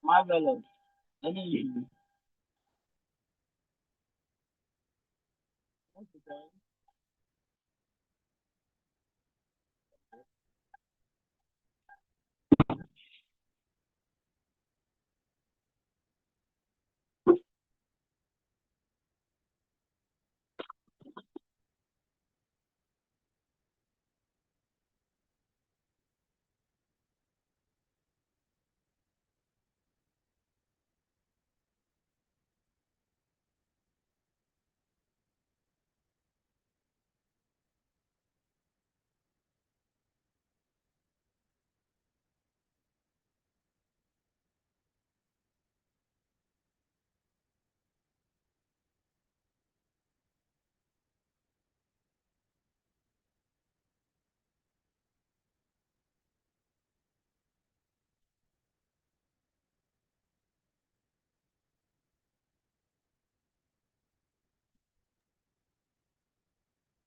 Marvelous. Any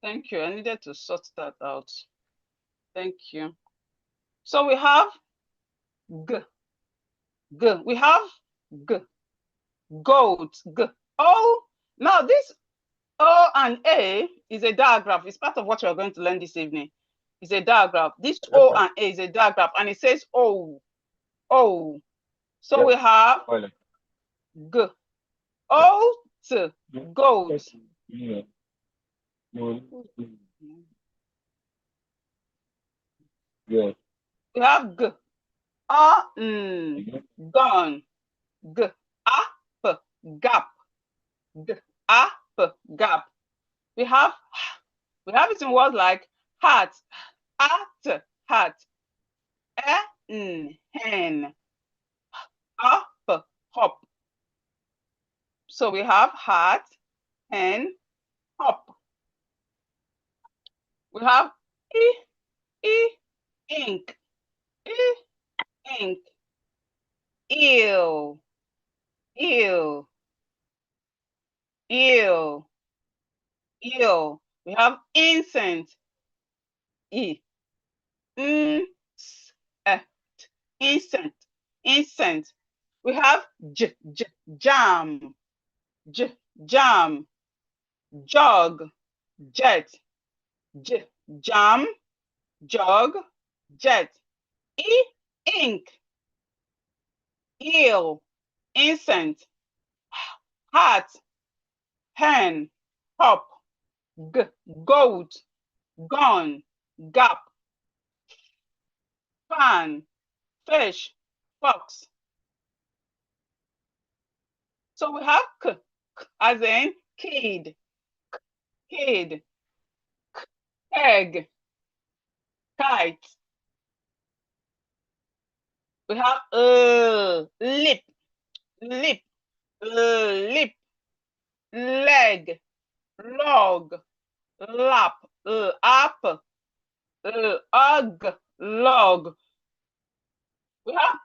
Thank you. I needed to sort that out. Thank you. So we have G. G. We have G. Goat. G. Oh, now this O and A is a diagram. It's part of what you're going to learn this evening. It's a diagram. This O and A is a diagram, and it says O. O. So we have G. O to goat. yeah. Yeah. We have G. Gone. G. Up. Gap. G. Up. Gap. We have it in words like hat. At. Hat. Hen. Up. Hop. So we have hat, hen, hop. We have ink, ink, eel, eel, eel, eel. We have incense, incense, incense, incense. We have jam, jam, jug, jet, jam, jug, jet. Ink, eel, incense, hat, hen, hop, goat, gun, gap, fan, fish, fox. So we have k as in kid, kid, egg, kite. We have lip, lip, lip, leg, log, lap, up, log. We have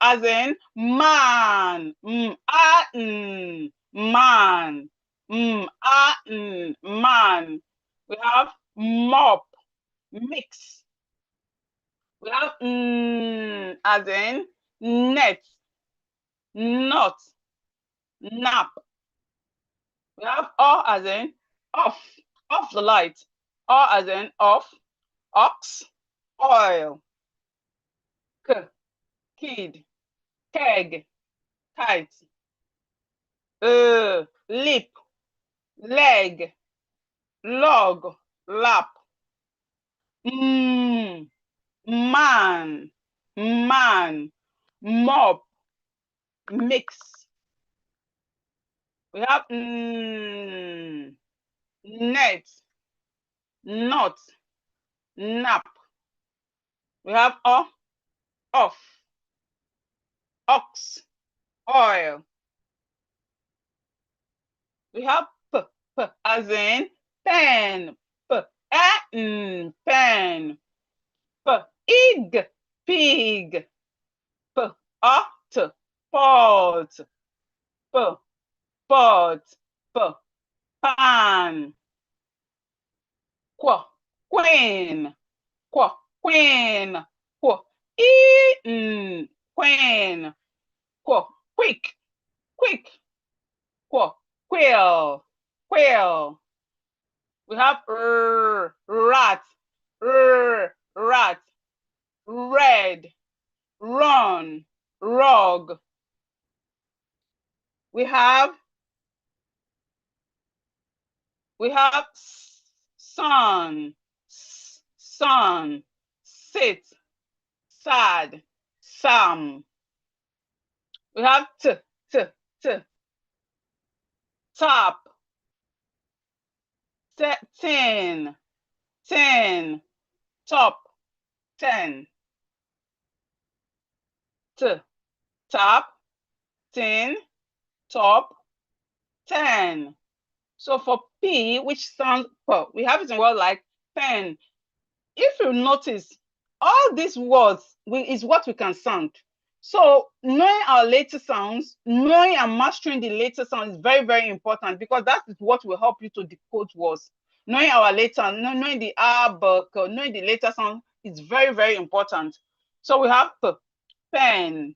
as in man, man, man. We have mop, mix. We have as in net, not, nap. We have all as in off, off the light. All as in off, ox, oil, kid, keg, kite, lip, leg, log, lap, man, man, mop, mix. We have net, not, nap. We have off, ox, oil. We have as in pen, pen, pig, pig, pot, pot, pot, pan, queen, queen, queen, quick, quick, quill, quill. We have rat, rat, red, run, rug. We have sun, sun, sit, sad, sam. We have t, top, tin, top, 10. Top, tin, top, 10. So for P, which sounds, well, we have it in word like pen. If you notice, all these words is what we can sound. So knowing our later sounds, knowing and mastering the later sound is very, very important, because that is what will help you to decode words. Knowing our later, knowing the R, but knowing the later sound is very, very important. So we have P, pen,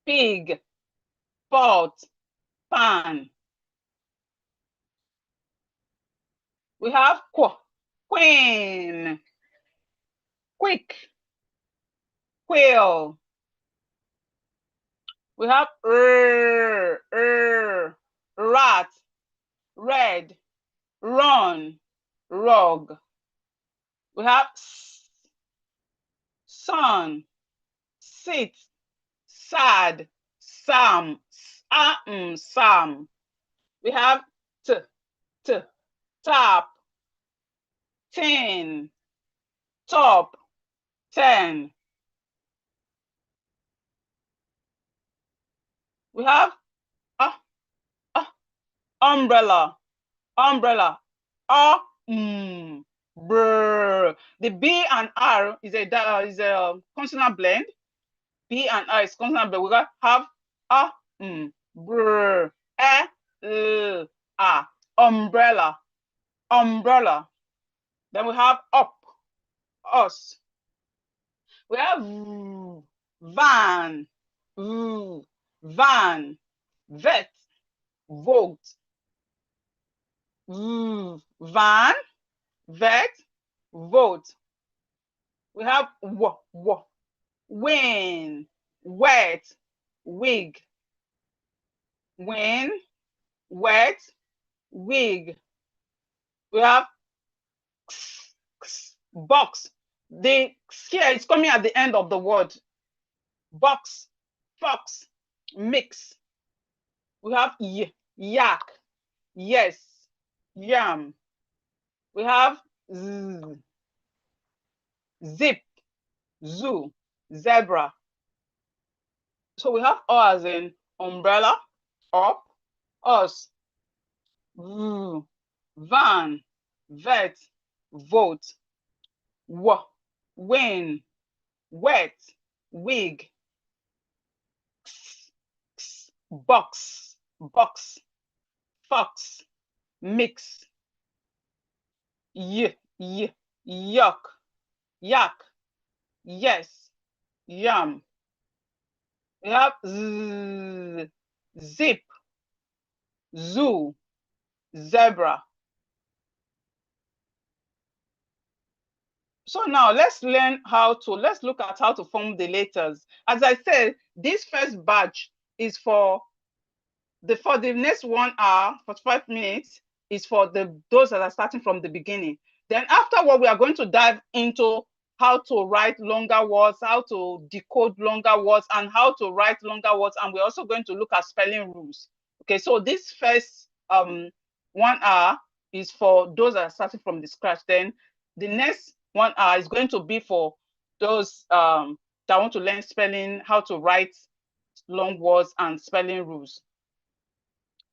pig, pot, pan. We have queen, quick, quill. We have rat, red, run, rug. We have sun, sit, sad, sam, sam. We have tap, tin, top, 10. We have umbrella, umbrella, brr. The B and R is a consonant blend. B and R is consonant blend. We got have brr, umbrella, umbrella. Then we have up, us. We have van, van, vet, vote. Van, vet, vote. We have win, wet, wig. Win, wet, wig. We have box. The here is coming at the end of the word. Box, fox, mix. We have yak, yes, yam. We have zip, zoo, zebra. So we have O as in umbrella, up, us, van, vet, vote, win, wet, wig, box, box, fox, mix, yuck, yak, yes, yum. We have zip, zoo, zebra. So now let's look at how to form the letters. As I said, this first batch is for the next 1 hour, 45 minutes is for those that are starting from the beginning. Then afterward, we are going to dive into how to write longer words, how to decode longer words, and how to write longer words. And we're also going to look at spelling rules. Okay, so this first 1 hour is for those that are starting from the scratch. Then the next 1 hour is going to be for those that want to learn spelling, how to write long words, and spelling rules.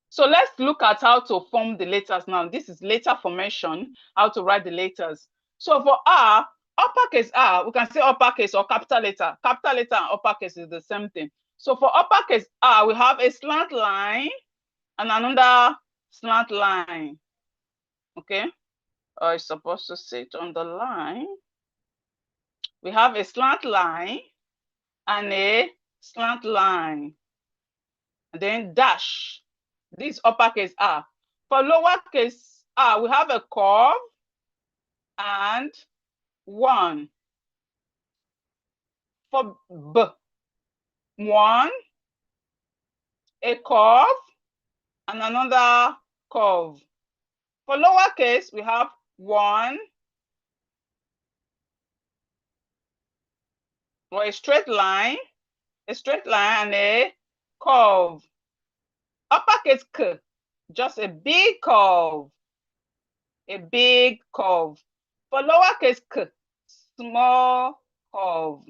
So let's look at how to form the letters now. This is letter formation, how to write the letters. So for R, uppercase R, we can say uppercase or capital letter. Capital letter and uppercase is the same thing. So for uppercase R, we have a slant line and another slant line. Okay, I'm supposed to sit on the line. We have a slant line and a slant line. And then dash. This uppercase R. For lowercase r, we have a curve and 1. For B, 1, a curve and another curve. For lowercase, we have 1, or a straight line and a curve. Uppercase K, just a big curve. A big curve. For lowercase k, small curve.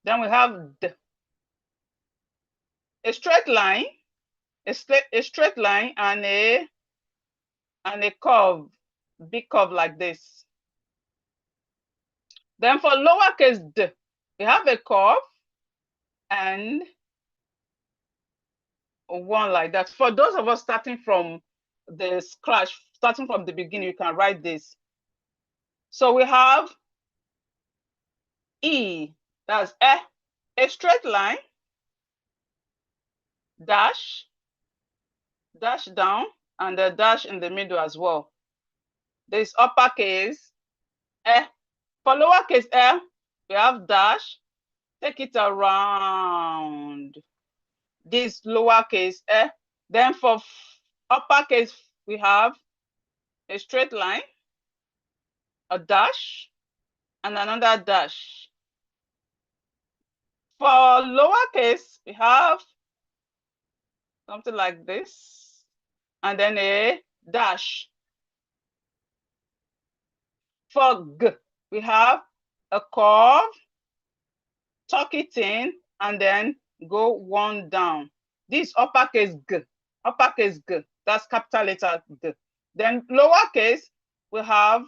Then we have D. A straight line, a straight line and a curve, big curve like this. Then for lowercase d, we have a curve and 1 like that. For those of us starting from the scratch, starting from the beginning, you can write this. So we have E, that's a straight line, dash down, and a dash in the middle as well. There's uppercase E. For lowercase l, we have dash, take it around. This lowercase e. Then for uppercase, we have a straight line, a dash, and another dash. For lowercase, we have something like this, and then a dash. For G, we have a curve, tuck it in, and then go 1 down. This uppercase G, that's capital letter G. Then lowercase, we have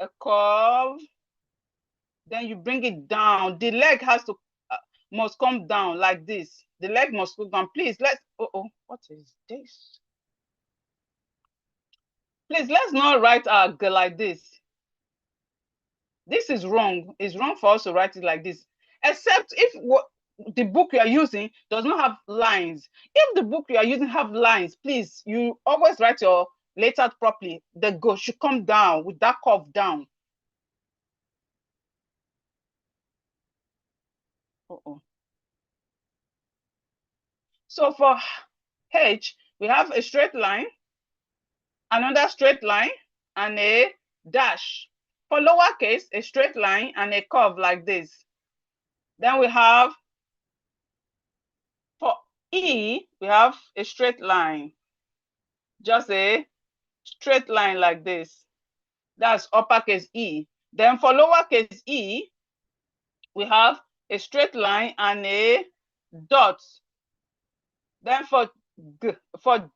a curve, then you bring it down. The leg has to must come down like this. The leg must go down. Please, what is this? Please, let's not write our G like this. This is wrong. It's wrong for us to write it like this, except if the book you are using does not have lines. If the book you are using have lines, please, you always write your letters properly. The G should come down with that curve down. So for H, we have a straight line, another straight line, and a dash. For lowercase, a straight line and a curve like this. Then we have, for E, we have a straight line, just a straight line like this. That's uppercase E. Then for lowercase e, we have a straight line and a dot. Then for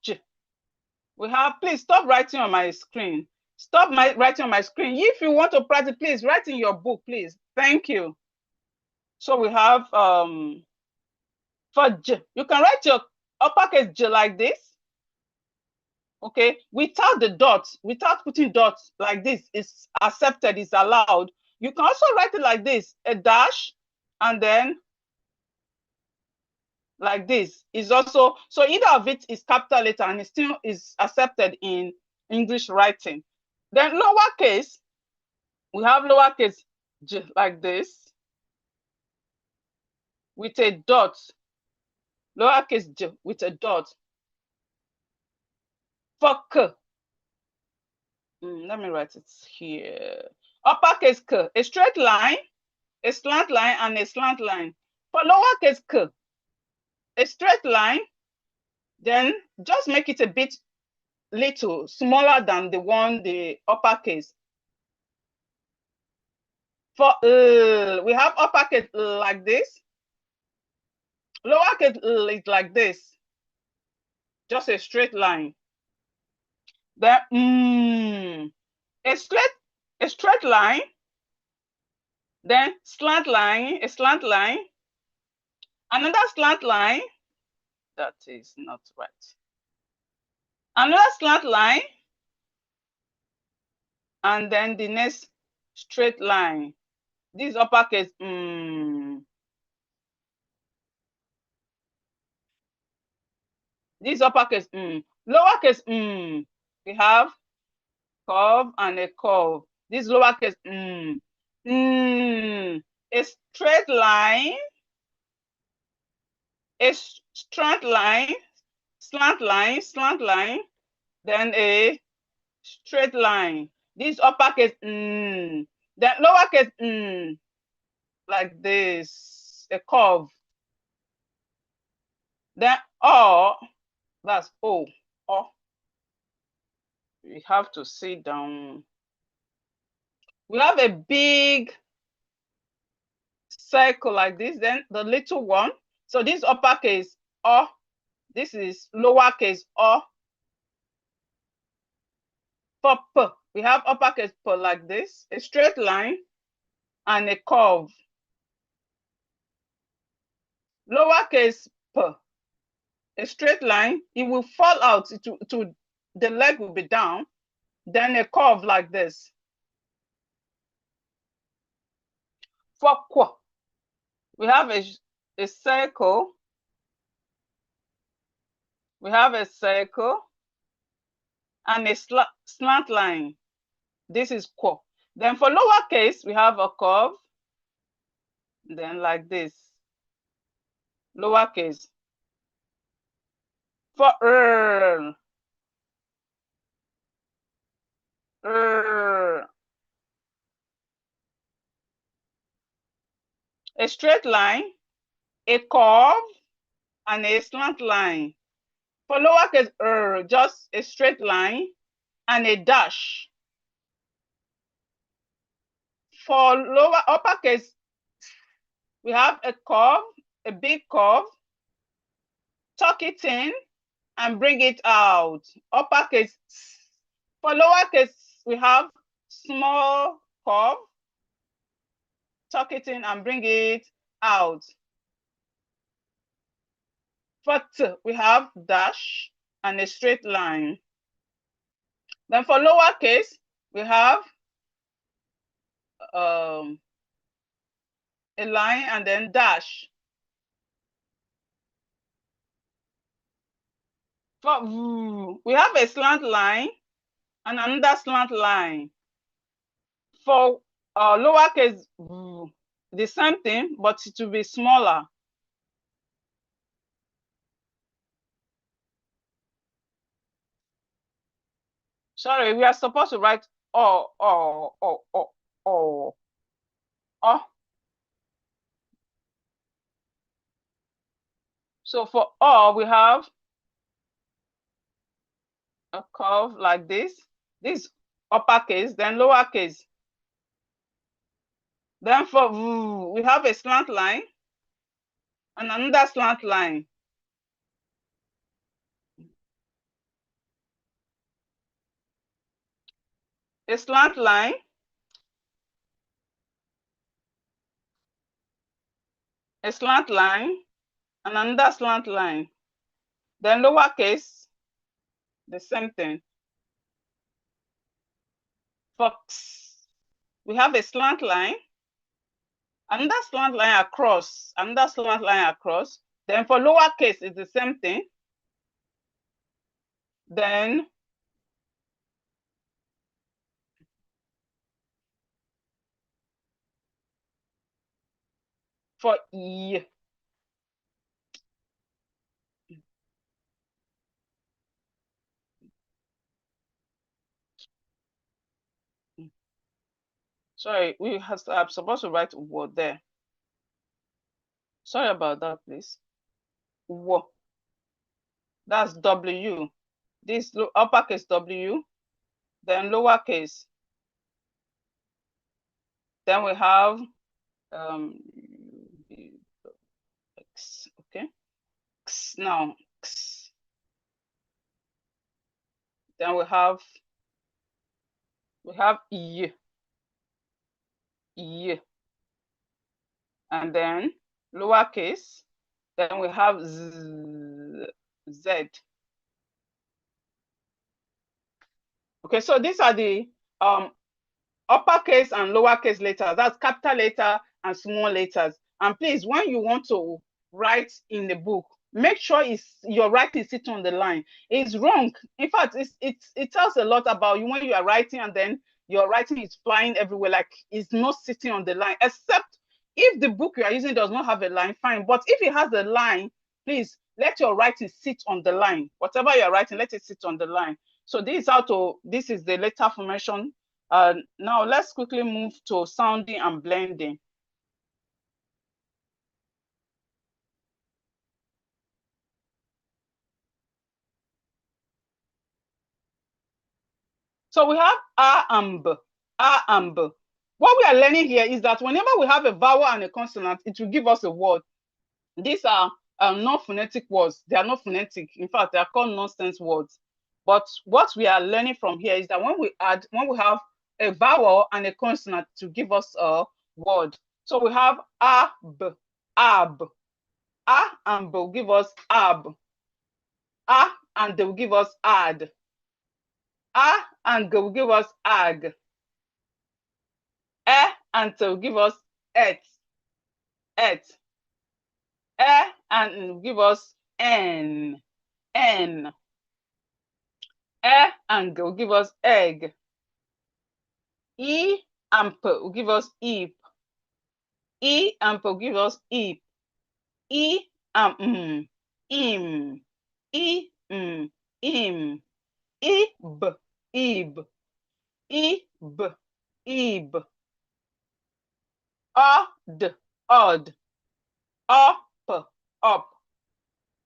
J, we have, please stop writing on my screen. Stop writing on my screen. If you want to practice, please write in your book, please. Thank you. So we have, for J, you can write your uppercase J like this. Okay, without the dots, without putting dots like this, is accepted, is allowed. You can also write it like this, a dash, and then like this is also, so either of it is capital letter and it still is accepted in English writing. Then lowercase, we have lowercase J like this with a dot, lowercase J with a dot. For K, let me write it here. Uppercase K, a straight line, a slant line, and a slant line. For lowercase K, a straight line, then just make it a bit little smaller than the uppercase. For we have uppercase like this, lowercase is like this, just a straight line. Then a straight line, then slant line, a slant line, another slant line. That is not right. Another slant line, And then the next straight line. This uppercase, this uppercase, lowercase, we have curve and a curve. This lowercase, a straight line, a straight line, slant line, then a straight line. This uppercase, then lowercase, like this, a curve. Then O, that's O. We have to sit down. We have a big circle like this, then the little one. So this uppercase O, this is lowercase O. For P, we have uppercase P like this, a straight line and a curve. Lowercase P, a straight line, it will fall out to the leg will be down, then a curve like this. For Q, we have a circle. We have a circle and a slant line. This is Q. Then for lowercase, we have a curve. Then like this, lowercase. For a straight line, a curve, and a slant line. For lowercase, just a straight line and a dash. For uppercase, we have a curve, a big curve, tuck it in and bring it out. Uppercase. For lowercase, we have small curve, tuck it in and bring it out. For T, we have dash and a straight line. Then for lowercase, we have a line and then dash. For V, we have a slant line and another slant line. For lowercase V, the same thing, but it will be smaller. Sorry, we are supposed to write O. So for O, we have a curve like this uppercase, then lowercase. Then for V, we have a slant line and another slant line. A slant line, a slant line, and another slant line. Then lowercase, the same thing. For X, we have a slant line, another slant line across, another slant line across. Then for lowercase, it's the same thing. Then for E, sorry, I'm supposed to write word there. Sorry about that, please. W. That's W. This uppercase W, then lowercase. Then we have X, okay? X now, X. Then we have E. And then lowercase. Then we have Z. Okay, so these are the uppercase and lowercase letters. That's capital letter and small letters. And please, when you want to write in the book, make sure your writing is sitting on the line. It's wrong. In fact, it tells a lot about you when you are writing and then your writing is flying everywhere, like it's not sitting on the line, except if the book you are using does not have a line, fine. But if it has a line, please let your writing sit on the line. Whatever you're writing, let it sit on the line. So this is the letter formation. Now let's quickly move to sounding and blending. So we have A and B, A and B. What we are learning here is that whenever we have a vowel and a consonant, it will give us a word. These are non-phonetic words. They are not phonetic. In fact, they are called nonsense words. But what we are learning from here is that when we have a vowel and a consonant to give us a word. So we have ab, ab. A and B will give us ab. A and they will give us ad. A and they will give us ag. E and they will give us et. Et. E and give us n. N. E and G will give us egg. E and P will give us eep. E and P will give us eep. E and im. E im. Ib, ib. Ib, ib. Odd, odd. Up, up.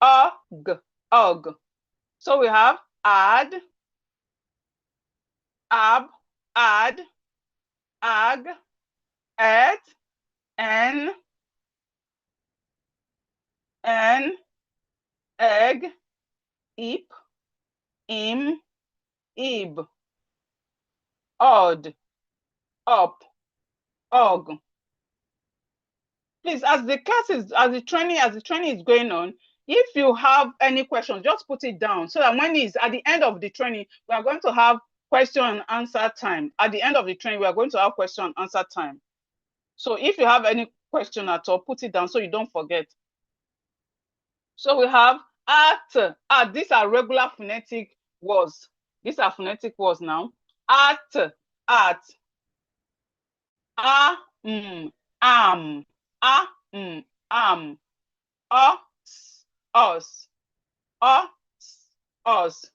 Og, og. So we have add, ab, add, ag, et, en, egg, eep, im, ib. Odd, up, og. Please, as the training is going on, if you have any questions, just put it down so that when it's at the end of the training, we are going to have question and answer time. At the end of the training, we are going to have question and answer time. So if you have any question at all, put it down so you don't forget. So we have at. These are regular phonetic words. These are phonetic words now. At, am, am, am, us, us,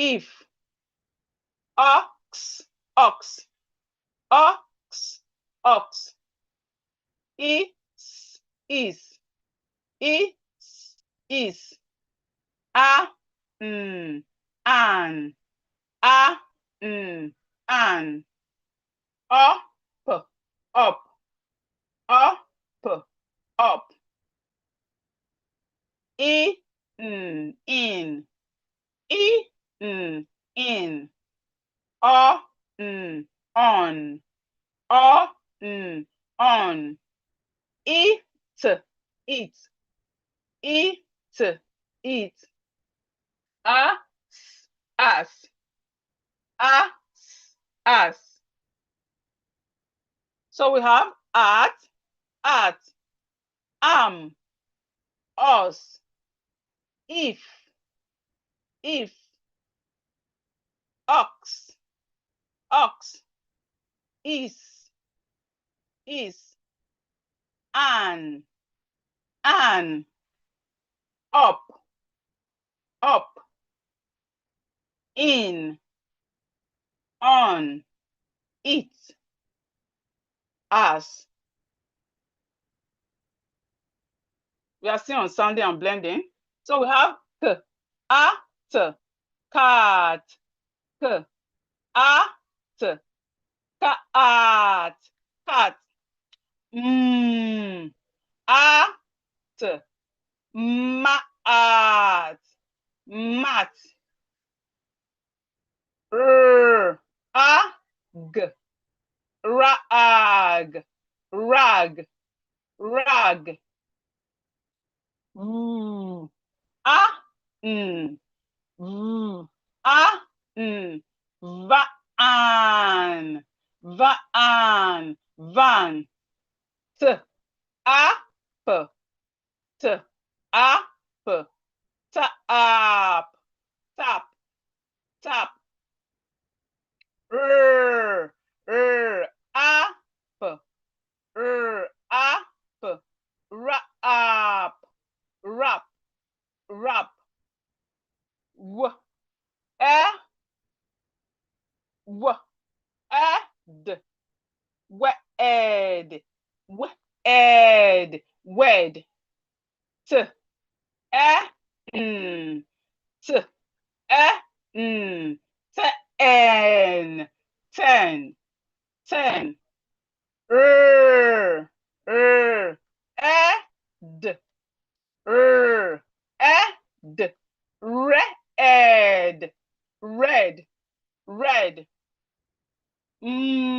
if, ox, is, an, up, in, on, eat, as. So we have at, am, us, if, ox, is, an, up, in, on, it, as. We are still on sounding and blending. So we have k, at, cat, k, at, cat, cat, at, mat, mat, ag, rag, rag, rag, Van, van. Tap, tap, tap, tap, tap. R, up, up, wrap, wrap, wrap. W, w, ed, wed, wed, wed. T, n, t, n, ten, ten, ten. R, ed, ed, red, red, red. Et,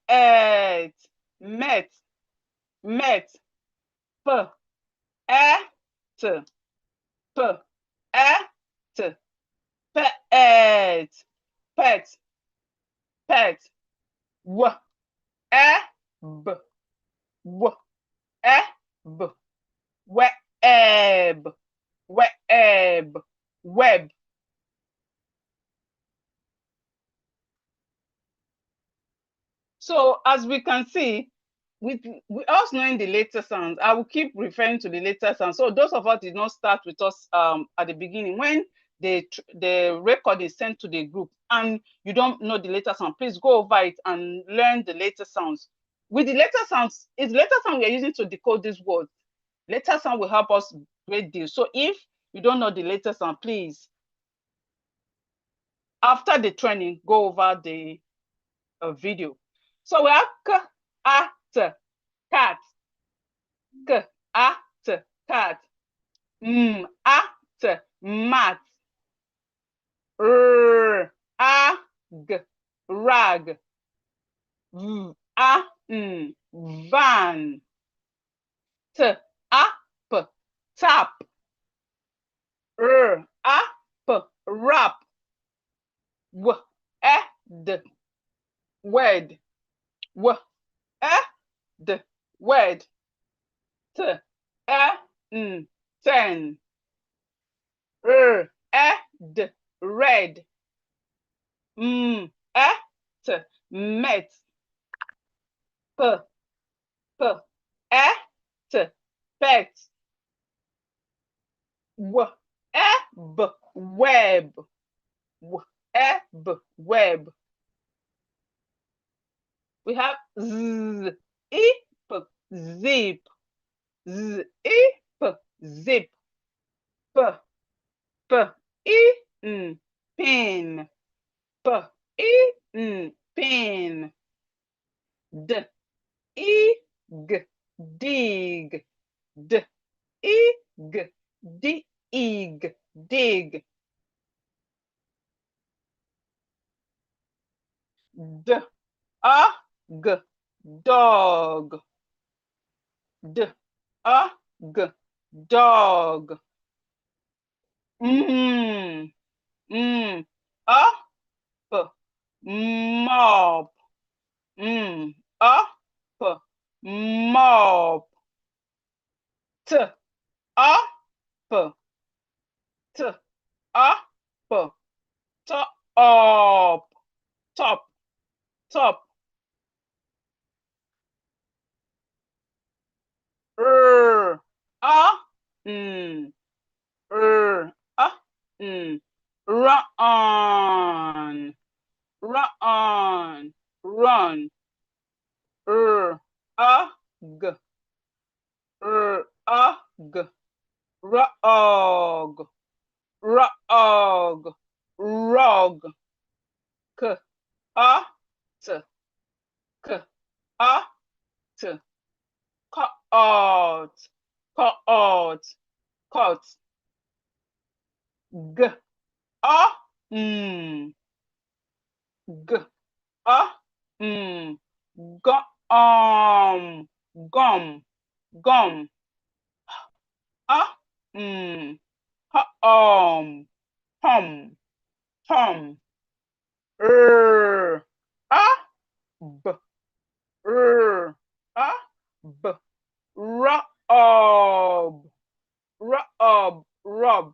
et, met, met, met. P, et, p, et, pet, pet, pet. W, b, w, b, web, web, web. So as we can see, we also knowing the later sounds, I will keep referring to the later sounds. So those of us did not start with us at the beginning, when the record is sent to the group and you don't know the later sound, please go over it and learn the later sounds. With the later sounds, it's later sound we are using to decode these words. Later sound will help us great deal. So if you don't know the later sound, please, after the training, go over the video. So we have k, a, t, cat. K, a, t, cat. A, t, mat. R, a, g, rag. V, a, van. T, a, p, tap. R, a, p, rap. W, e, d, wed. W, e, d, wed. T, e, ten. R, e, d, red. E, t, met. P, p, e, t, pet. W, e, b, web. W, e, b, web. We have z, i, p, zip. Z, i, p, zip. P, p, i, pin. P, i, pin. D, i, g, dig. D, i, g, dig, dig. D, a, g, dog. D, a, g, dog. A, p, mop. A, p, mop. T, a, p, t, a, p, top, top, top. R, a, r, a, run, run, run. R, a, g, r, a, g, rog, rog, rog. K, a, t, k, a, t, cut, cut, cut. G, a, g, a, gum, gum. gum. Hum, hum, hum. R, b, r, b. Rub, rub.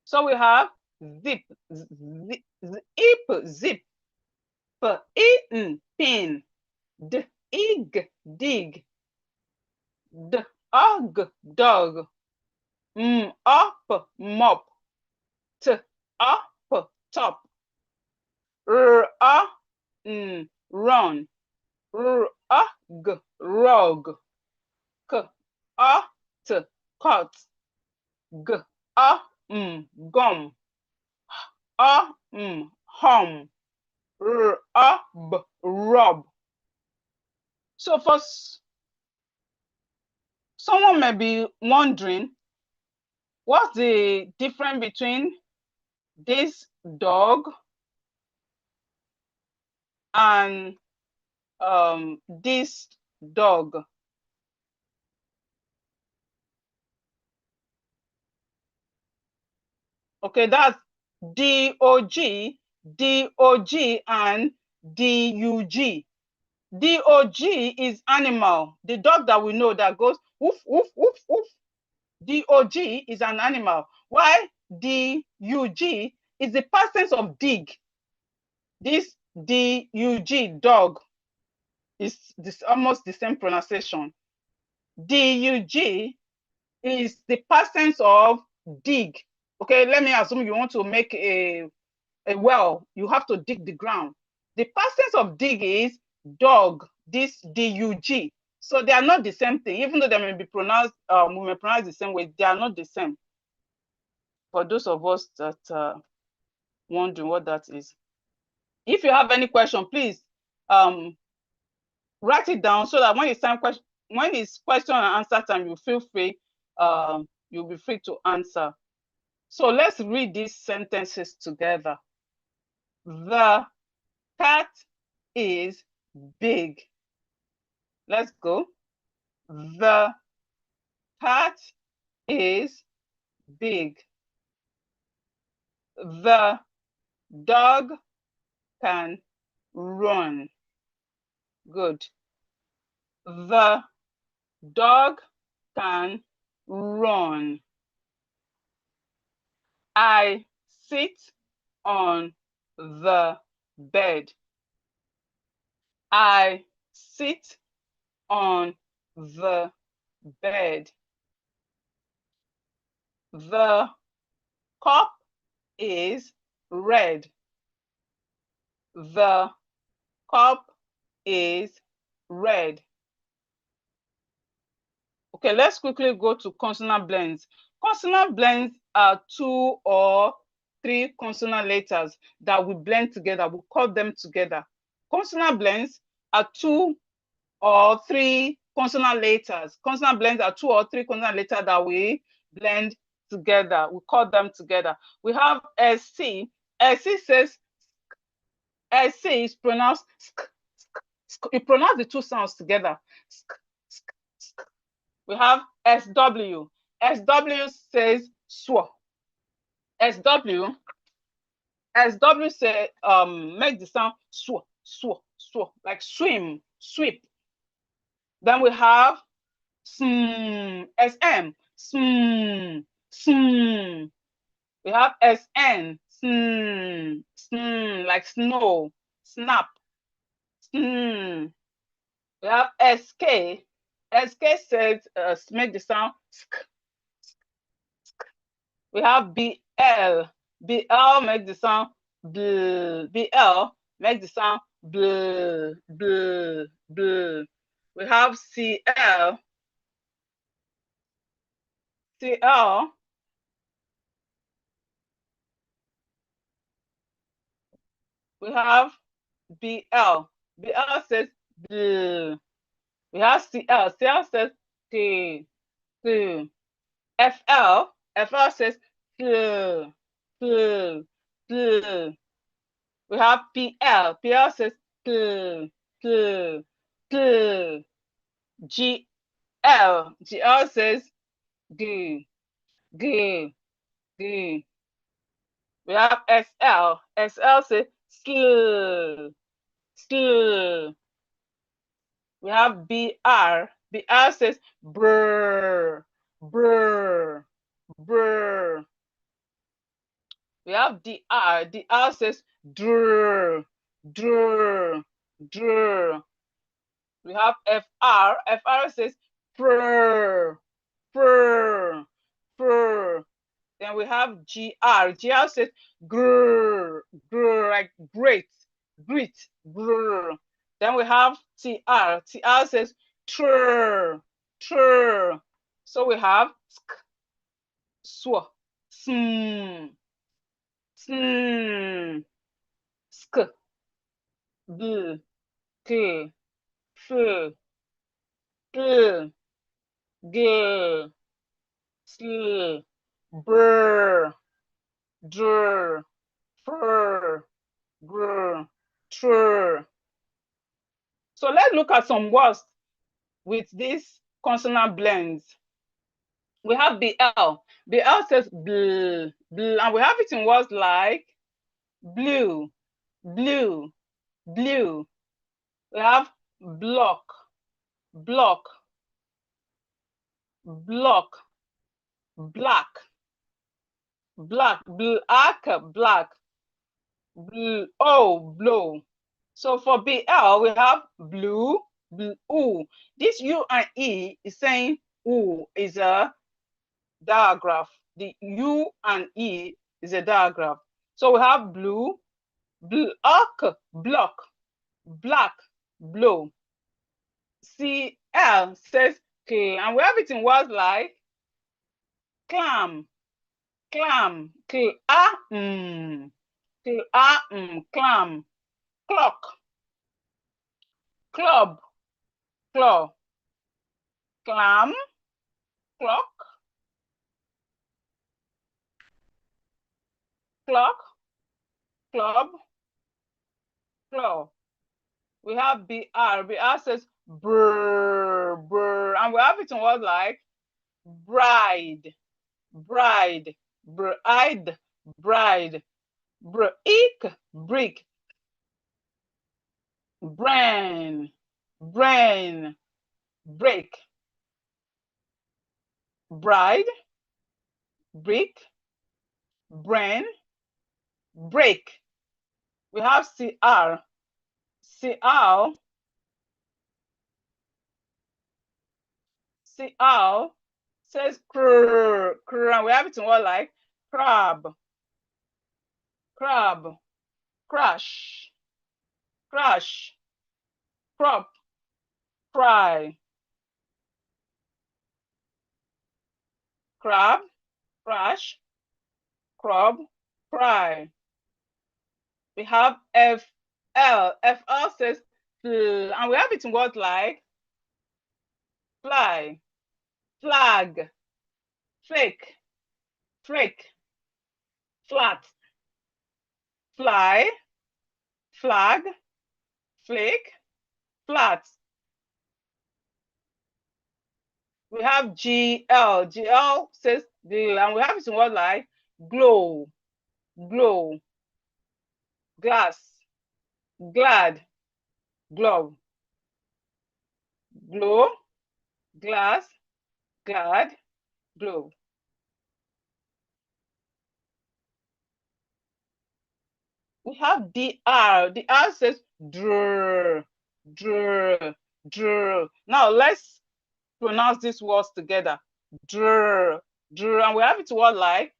So we have zip, zip, zip, pin, dig, dog, up, mop, up, top, run, rug, cut, gum, hum, rub. So for someone may be wondering, what's the difference between this dog and this dog? Okay, that's D-O-G, D-O-G, and D-U-G. D-O-G is animal. The dog that we know that goes woof, woof, woof, woof. D-O-G is an animal. Why D-U-G is the past tense of dig. This D-U-G, dog, is almost the same pronunciation. D-U-G is the past tense of dig. Okay, let me assume you want to make a well, you have to dig the ground. The past tense of dig is dog, this D-U-G. So they are not the same thing, even though they may be pronounced, we may pronounce the same way, they are not the same. For those of us that are wondering what that is. If you have any question, please write it down so that when it's question and answer time, you feel free, you'll be free to answer. So let's read these sentences together. The cat is big. Let's go. The cat is big. The dog can run. Good. The dog can run. I sit on the bed. I sit on the bed. The cup is red. The cup is red. Okay, let's quickly go to consonant blends. Consonant blends are 2 or 3 consonant letters that we blend together. We call them together. Consonant blends are 2 or 3 consonant letters. Consonant blends are 2 or 3 consonant letters that we blend together. We call them together. We have SC. SC says, SC is pronounced sk, sk, sk. You pronounce the two sounds together. Sk, sk, sk. We have SW. SW says sw. SW say make the sound sw, sw, sw, like swim, sweep. Then we have SM, sm. We have SN, like snow, snap, sn. We have SK. SK says make the sound sk. We have BL. BL make the sound bl. BL make the sound bl, bl, bl. We have CL. CL. We have BL. BL says bl. We have CL. CL says T. T. FL says fl, fl, fl. We have PL says fl, fl, fl. GL says g, g, g. We have SL says skill, skill. We have BR says brr, brr, brr. We have DR says drr, drr, drr. We have FR says fur, fur, fur. Then we have GR says grr, grr, like great, grit, grr. Then we have TR says trr, trr. So we have sk, sw, sm, sm, sk, bl, k, f, g, g, sl, brr, dr, fur, grr, trr. So let's look at some words with these consonant blends. We have BL. BL says bl, bl, and we have it in words like blue, blue, blue. We have block, block, block, black, black, black, black, blow. So for BL, we have blue, blue. This U and E is saying U is a diagraph. The U and E is a diagraph. So we have blue, block, block, black, blow. CL says K, and we have it in words like clam, clam, clam, clam, clock, club, claw, clam, clock, clock, club, claw. We have BR. BR says brr, brr, and we have it in words like bride, bride, bride, bride, brick, brick, brain, brain, break, bride, brick, brain, break. We have CR. CR says crr, crr, and we have it in what like crab, crab, crash, crash, crop, cry, crab, crash, crop, cry. We have FL. FL says fl, and we have it in words like fly, flag, flake, flake, flat, fly, flag, flake, flat. We have GL. GL says gl, and we have it in words like glow, glow, glass, glad, glove, glow, glass, glad, glove. We have DR. DR says drr, drr, drr. Now let's pronounce these words together. Drr, drr, and we have it word like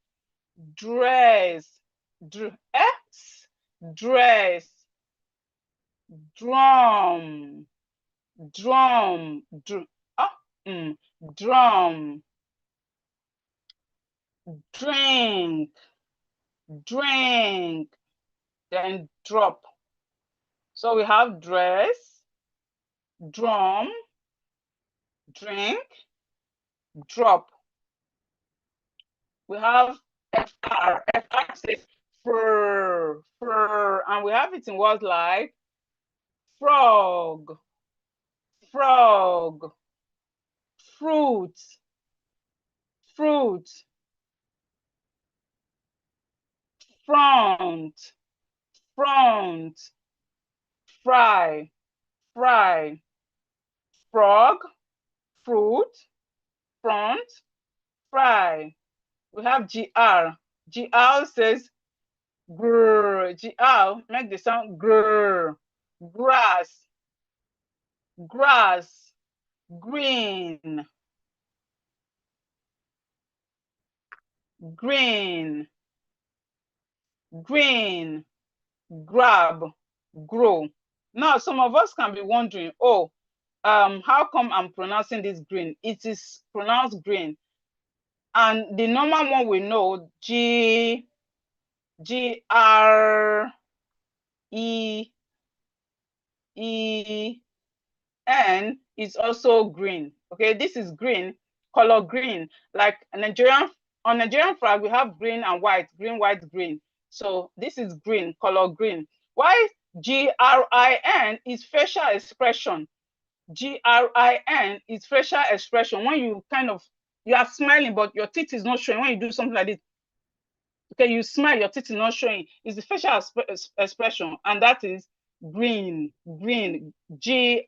dress, dress, dress, drum, drum, drum, drink, drink, then drop. So we have dress, drum, drink, drop. We have FR. FR says fur, fur, and we have it in words like frog, frog, fruit, fruit, front, front, fry, fry, frog, fruit, front, fry. We have GR. GR says grr. GR make the sound grr. Grass, grass, green, green, green, grab, grow. Now, some of us can be wondering, oh, how come I'm pronouncing this green? It is pronounced green. And the normal one we know, G, R, E, E, N is also green. Okay, this is green, color green. Like Nigerian, on Nigerian flag, we have green and white, green, white, green. So this is green, color green. Why GRIN is facial expression. GRIN is facial expression. When you you are smiling, but your teeth is not showing. When you do something like this, okay, you smile, your teeth is not showing. It's the facial expression, and that is green, green, GRIN.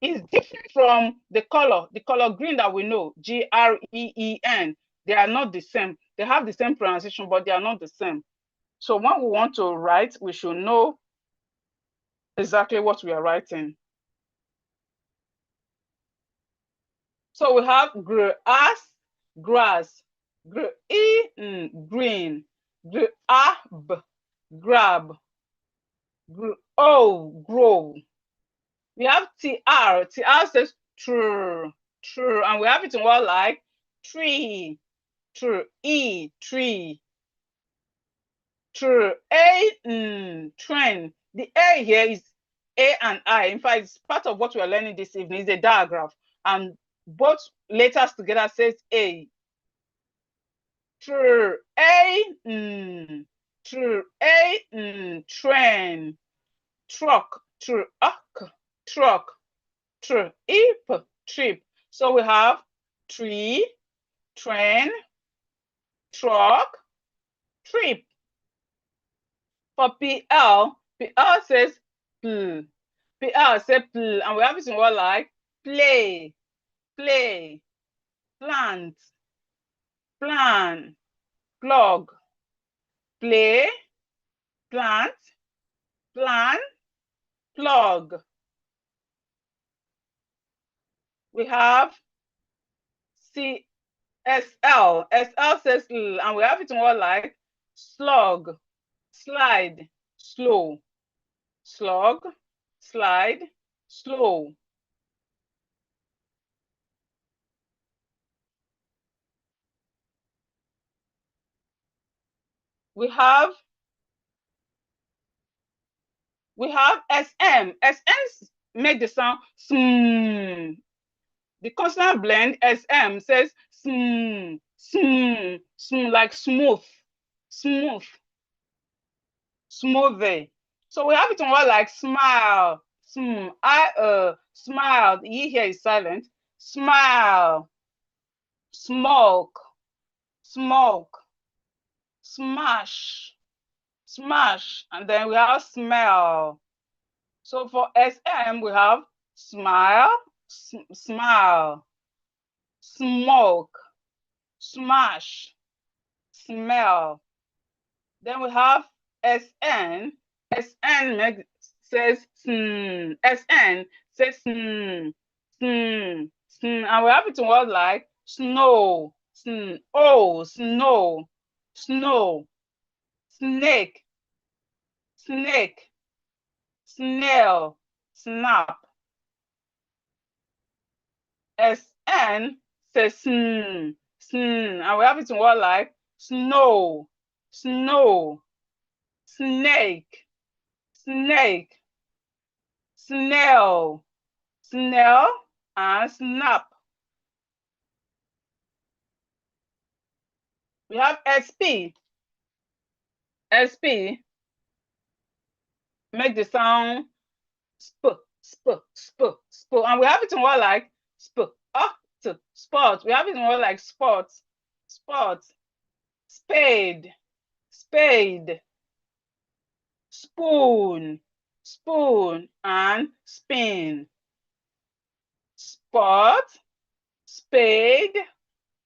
Is different from the color green that we know, GREEN. They are not the same. They have the same pronunciation, but they are not the same. So when we want to write, we should know exactly what we are writing. So we have grass, grass, green, grab, grow. We have TR. TR says true, true, and we have it in word like tree, tree, tree, true. Trend. The A here is A and I. In fact, it's part of what we are learning this evening. It's a diagram, and both letters together says A. True. True. Trend. Truck. Truck. Trip. So we have tree, train, truck, trip. For PL says pl. PL says pl, and we have it in word like play, play, plant, plan, plug, play, plant, plan, plug. We have CSL. SL says L, and we have it in word like slug, slide, slow, slug, slide, slow. We have SM. SM make the sound sm. The consonant blend SM says sm, sm, sm, like smooth, smooth, smoothie. So we have it in word like smile, sm, smile. The E here is silent. Smile, smoke, smoke, smash, smash, and then we have smell. So for SM, we have smile, smile, smoke, smash, smell. Then we have SN. SN says SN says and we have it in words like snow, snow, snow, snake, snake, snail, snap. SN says and we have it in word like snow, snow, snake, snake, snail, snail, and snap. We have SP. SP. Make the sound sp, sp, sp, sp. And we have it in what like sp, sport. We have it in what like sport, sport, spade, spade, spoon, spoon, and spin. Spot, spade,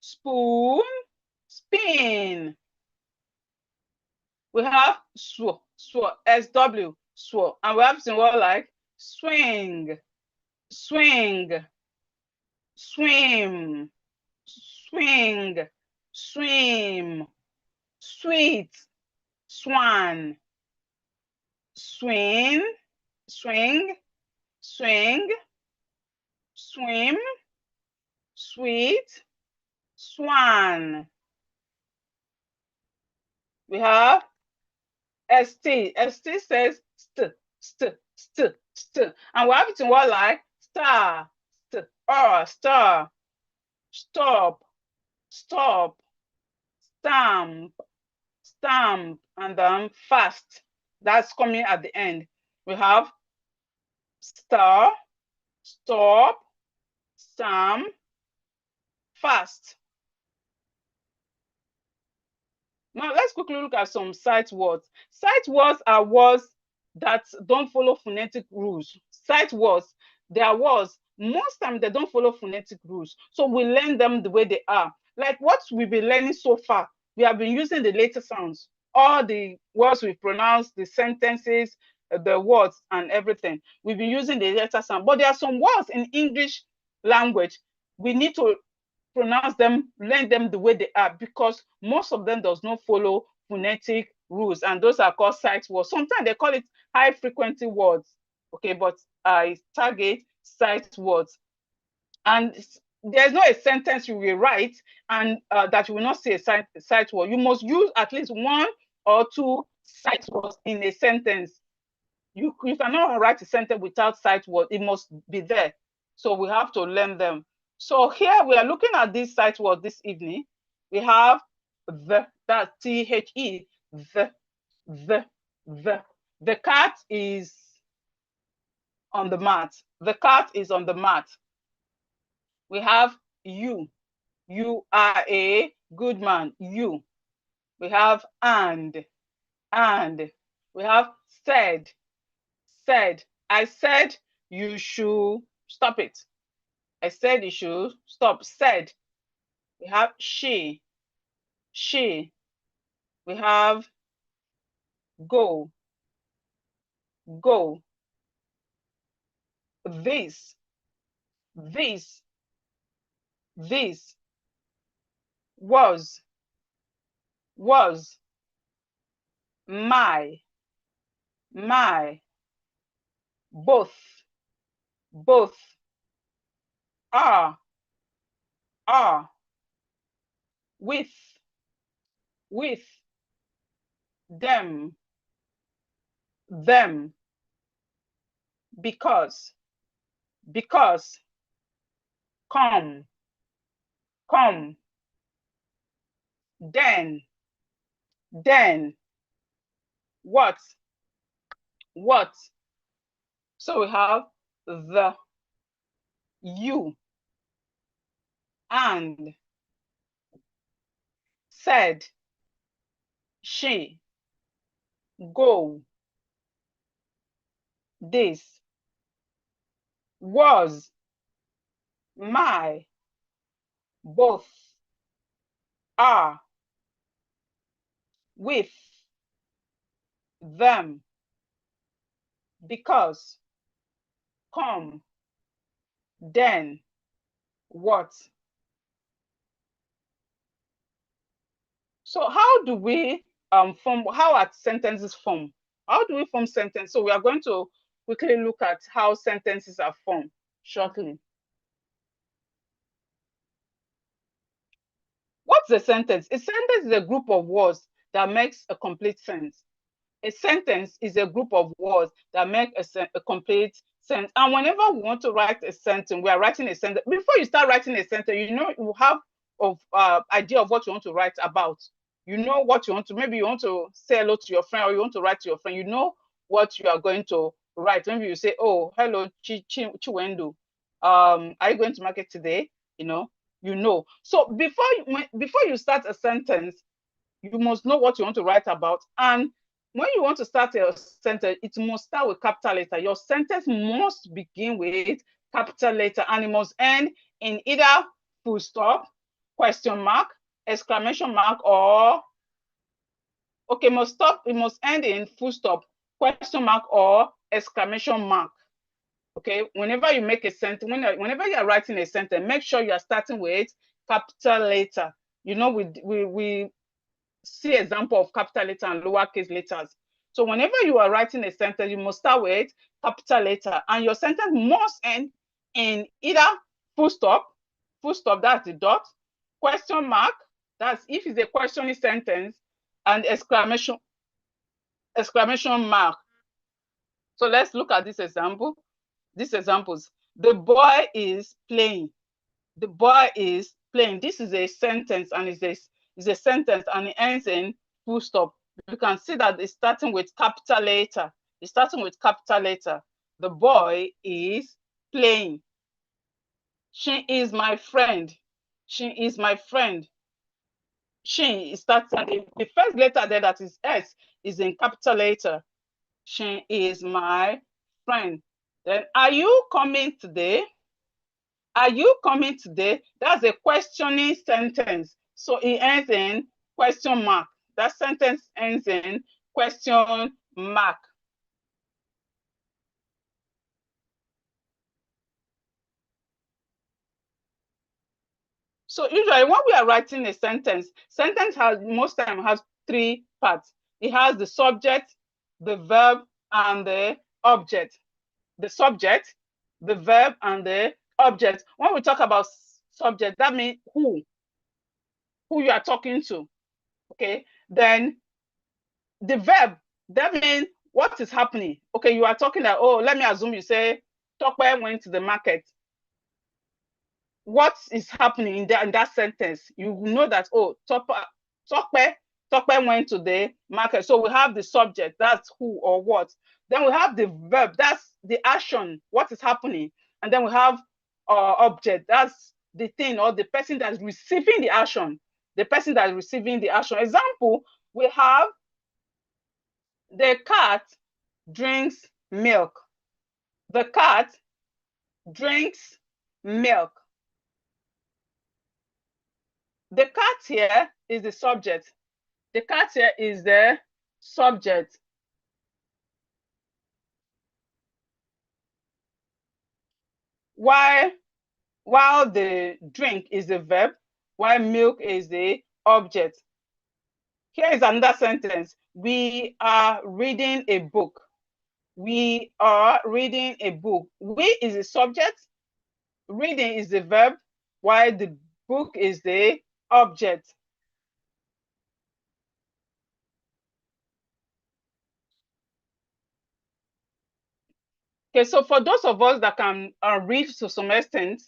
spoon, spin. We have SW, SW, SW, and we have some word like swing, swing, swim, swing, swim, sweet, swan, swing, swing, swing, swim, sweet, swan. We have ST. ST says st, st, st, st. And we have it in what like star, st, star, stop, stop, stamp, stamp, and then fast. That's coming at the end. We have star, stop, stamp, fast. Now let's quickly look at some sight words. Sight words are words that don't follow phonetic rules. Sight words, they are words, most times they don't follow phonetic rules. So we learn them the way they are. Like what we've been learning so far, we have been using the later sounds. All the words we pronounce, the sentences, the words and everything. We've been using the later sound. But there are some words in English language we need to pronounce them, learn them the way they are, because most of them does not follow phonetic rules, and those are called sight words. Sometimes they call it high frequency words, okay, but I target sight words. And there's not a sentence you will write and that you will not see a sight word. You must use at least one or two sight words in a sentence. You cannot write a sentence without sight word. It must be there. So we have to learn them. So here we are looking at this sight word this evening. We have that's THE, the. The cat is on the mat. The cat is on the mat. We have you. You are a good man. You. We have and. We have said. I said you should stop it. I said you should stop. Said. We have she. We have go. This. Was. My. Both. Are. With. Them. Because. Come. Then. What. So we have the, you, and, said, she, go, this, was, my, both, are, with, them, because, come, then, what. So how do we form, how are sentences formed? How do we form sentences? So we are going to quickly look at how sentences are formed shortly. What's a sentence? A sentence is a group of words that makes a complete sense. A sentence is a group of words that make a complete sense. And whenever we want to write a sentence, we are writing a sentence. Before you start writing a sentence, you know, you have idea of what you want to write about. You know what you want to, maybe you want to say hello to your friend, or you want to write to your friend. You know what you are going to write. Maybe you say, oh, hello, Chiwendu. Are you going to market today? You know. So before you start a sentence, you must know what you want to write about. And when you want to start a sentence, it must start with capital letter. Your sentence must begin with capital letter, and it must end in either full stop, question mark, exclamation mark, or okay, it must end in full stop, question mark, or exclamation mark. Okay, whenever you make a sentence, whenever you are writing a sentence, make sure you are starting with capital letter. You know, we see example of capital letter and lowercase letters. So whenever you are writing a sentence, you must start with capital letter, and your sentence must end in either full stop, that's the dot, question mark, that's if it's a questioning sentence, and exclamation mark. So let's look at this example. These examples. The boy is playing. The boy is playing. This is a sentence, and it's a sentence, and it ends in full stop. You can see that it's starting with capital letter. It's starting with capital letter. The boy is playing. She is my friend. She is my friend. She starts, the first letter there, that is S, is in capital letter. She is my friend. Then, are you coming today? Are you coming today? That's a questioning sentence. So it ends in question mark. That sentence ends in question mark. So usually when we are writing a sentence has most time has three parts. It has the subject, the verb, and the object. The subject, the verb, and the object. When we talk about subject, that means who you are talking to. Okay, then the verb, that means what is happening. Okay, you are talking that, oh, let me assume you say Tope went to the market. What is happening in that sentence? You know that, oh, Tope went to the market. So we have the subject, that's who or what. Then we have the verb, that's the action, what is happening. And then we have object, that's the thing or the person that's receiving the action. The person that's receiving the action. Example, we have the cat drinks milk. The cat drinks milk. The cat here is the subject. The cat here is the subject. While the drink is the verb, while milk is the object. Here is another sentence. We are reading a book. We are reading a book. We is the subject, reading is the verb, while the book is the object. Okay, so for those of us that can read to some extent,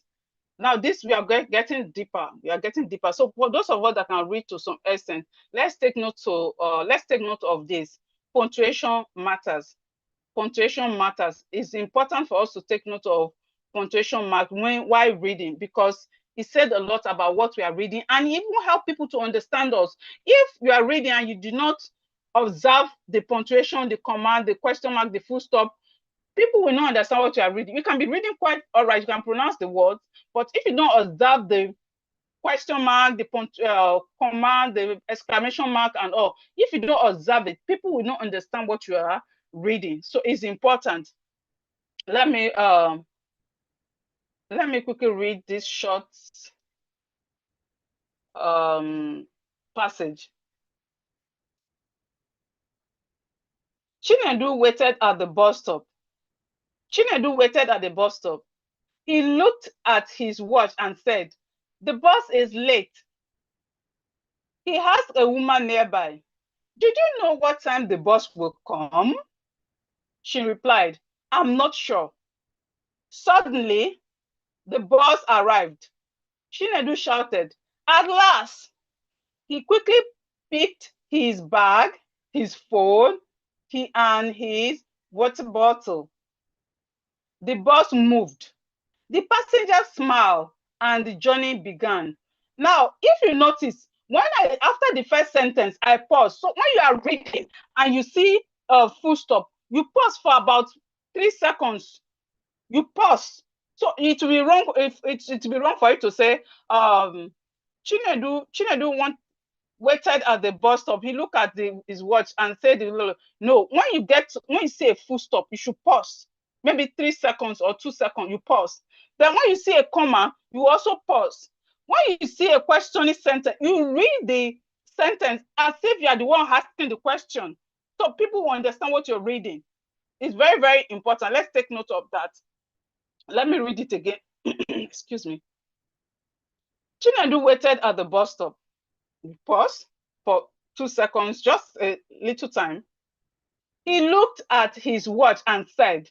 now this we are getting deeper. We are getting deeper. So for those of us that can read to some extent, let's take note of this. Punctuation matters. Punctuation matters. It's important for us to take note of punctuation mark while reading, because it said a lot about what we are reading, and it will help people to understand us. If you are reading and you do not observe the punctuation, the command, the question mark, the full stop, people will not understand what you are reading. You can be reading quite all right, you can pronounce the words, but if you don't observe the question mark, the command, the exclamation mark, and all, if you don't observe it, people will not understand what you are reading. So it's important. Let me quickly read this short passage. Chinedu waited at the bus stop. Chinedu waited at the bus stop. He looked at his watch and said, "The bus is late." He asked a woman nearby, "Did you know what time the bus will come?" She replied, "I'm not sure." Suddenly, the bus arrived. Chinedu shouted, At last, he quickly picked his bag, his phone, and his water bottle. The bus moved. The passenger smiled and the journey began. Now, if you notice, after the first sentence, I pause. So when you are reading and you see a full stop, you pause for about 3 seconds. You pause. So it will be wrong if it will be wrong for you to say, Chinedu waited at the bus stop. He looked at his watch and said, no, when you see a full stop, you should pause. Maybe 3 seconds or 2 seconds, you pause. Then when you see a comma, you also pause. When you see a questioning sentence, you read the sentence as if you are the one asking the question. So people will understand what you're reading. It's very, very important. Let's take note of that. Let me read it again. Excuse me. Chinedu waited at the bus stop. Pause for 2 seconds, just a little time. He looked at his watch and said,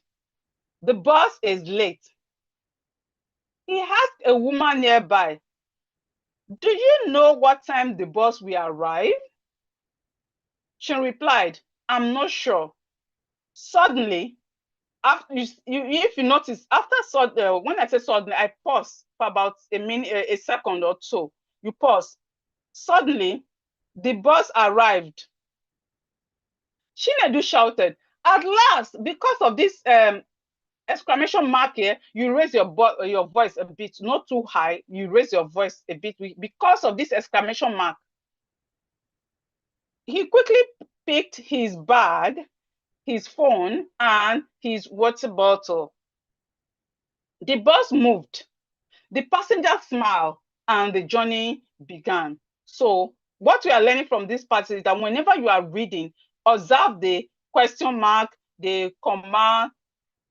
the bus is late. He asked a woman nearby, do you know what time the bus will arrive? She replied, I'm not sure. Suddenly, if you notice, when I say suddenly, I pause for about a second or two. You pause. Suddenly, the bus arrived. Chinedu shouted, at last, because of this exclamation mark here, you raise your voice a bit, not too high. You raise your voice a bit because of this exclamation mark. He quickly picked his bag, his phone, and his water bottle. The bus moved. The passenger smiled, and the journey began. So what we are learning from this part is that whenever you are reading, observe the question mark, the comma,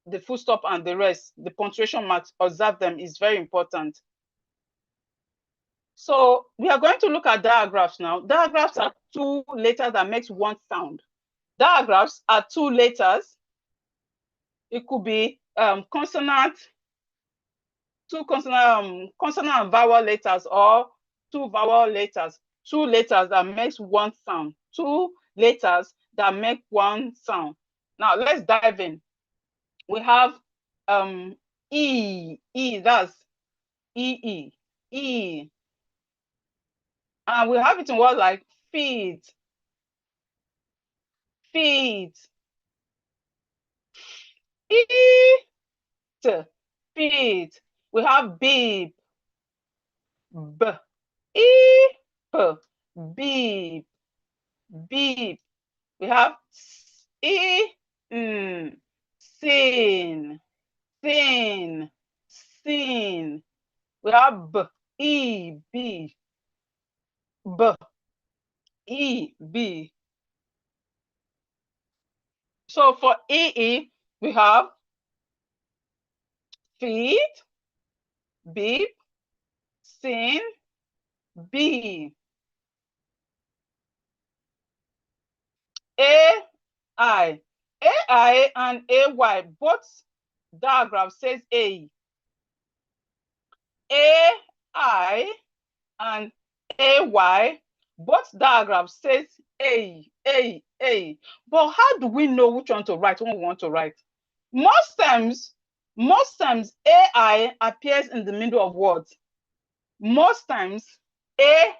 the full stop, and the rest, the punctuation marks, observe them is very important. So we are going to look at diagraphs now. Diagraphs are 2 letters that makes one sound. Diagraphs are 2 letters. It could be consonant, 2 consonant and vowel letters, or 2 vowel letters. 2 letters that makes one sound. 2 letters that make one sound. Now let's dive in. We have that's E. And we have it in words like feet. Feet. Feet. We have beep. Beep. Beep. We have sin. Sin. We have b. So for we have feet, beep, sin, b. AI and AY, both diagram says A. AI and AY, both diagrams says A. But how do we know which one to write when we want to write? Most times AI appears in the middle of words. Most times AI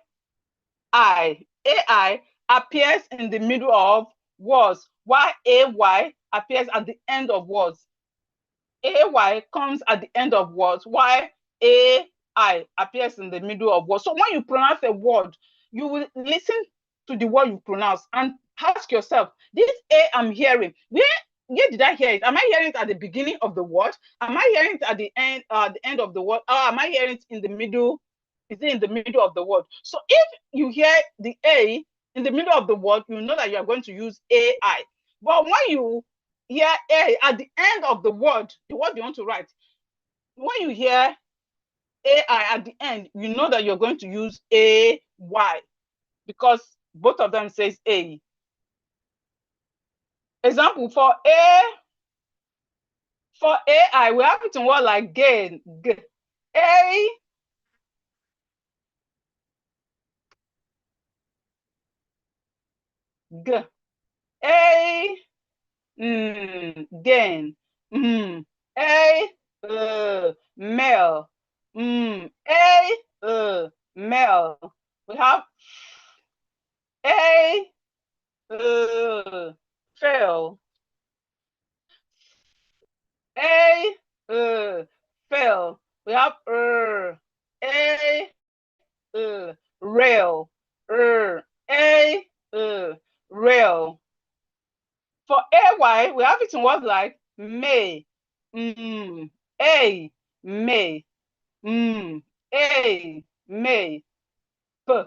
appears in the middle of words, while AY appears at the end of words. AY comes at the end of words, while AI appears in the middle of words. So when you pronounce a word, you will listen to the word you pronounce and ask yourself, this A I'm hearing, where did I hear it? Am I hearing it at the beginning of the word? Am I hearing it at the end of the word? Or am I hearing it in the middle? Is it in the middle of the word? So if you hear the A in the middle of the word, you know that you are going to use AI. But when you hear A at the end of the word you want to write, when you hear AI at the end, you know that you're going to use AY because both of them says A. Example, for AI, we have it in word like gain. G. A, gain. A, male. A, male. We have A, fail. A, fail. We have A, rail. A, rail. For AY, we have it in words like may. A, may. A, may. P,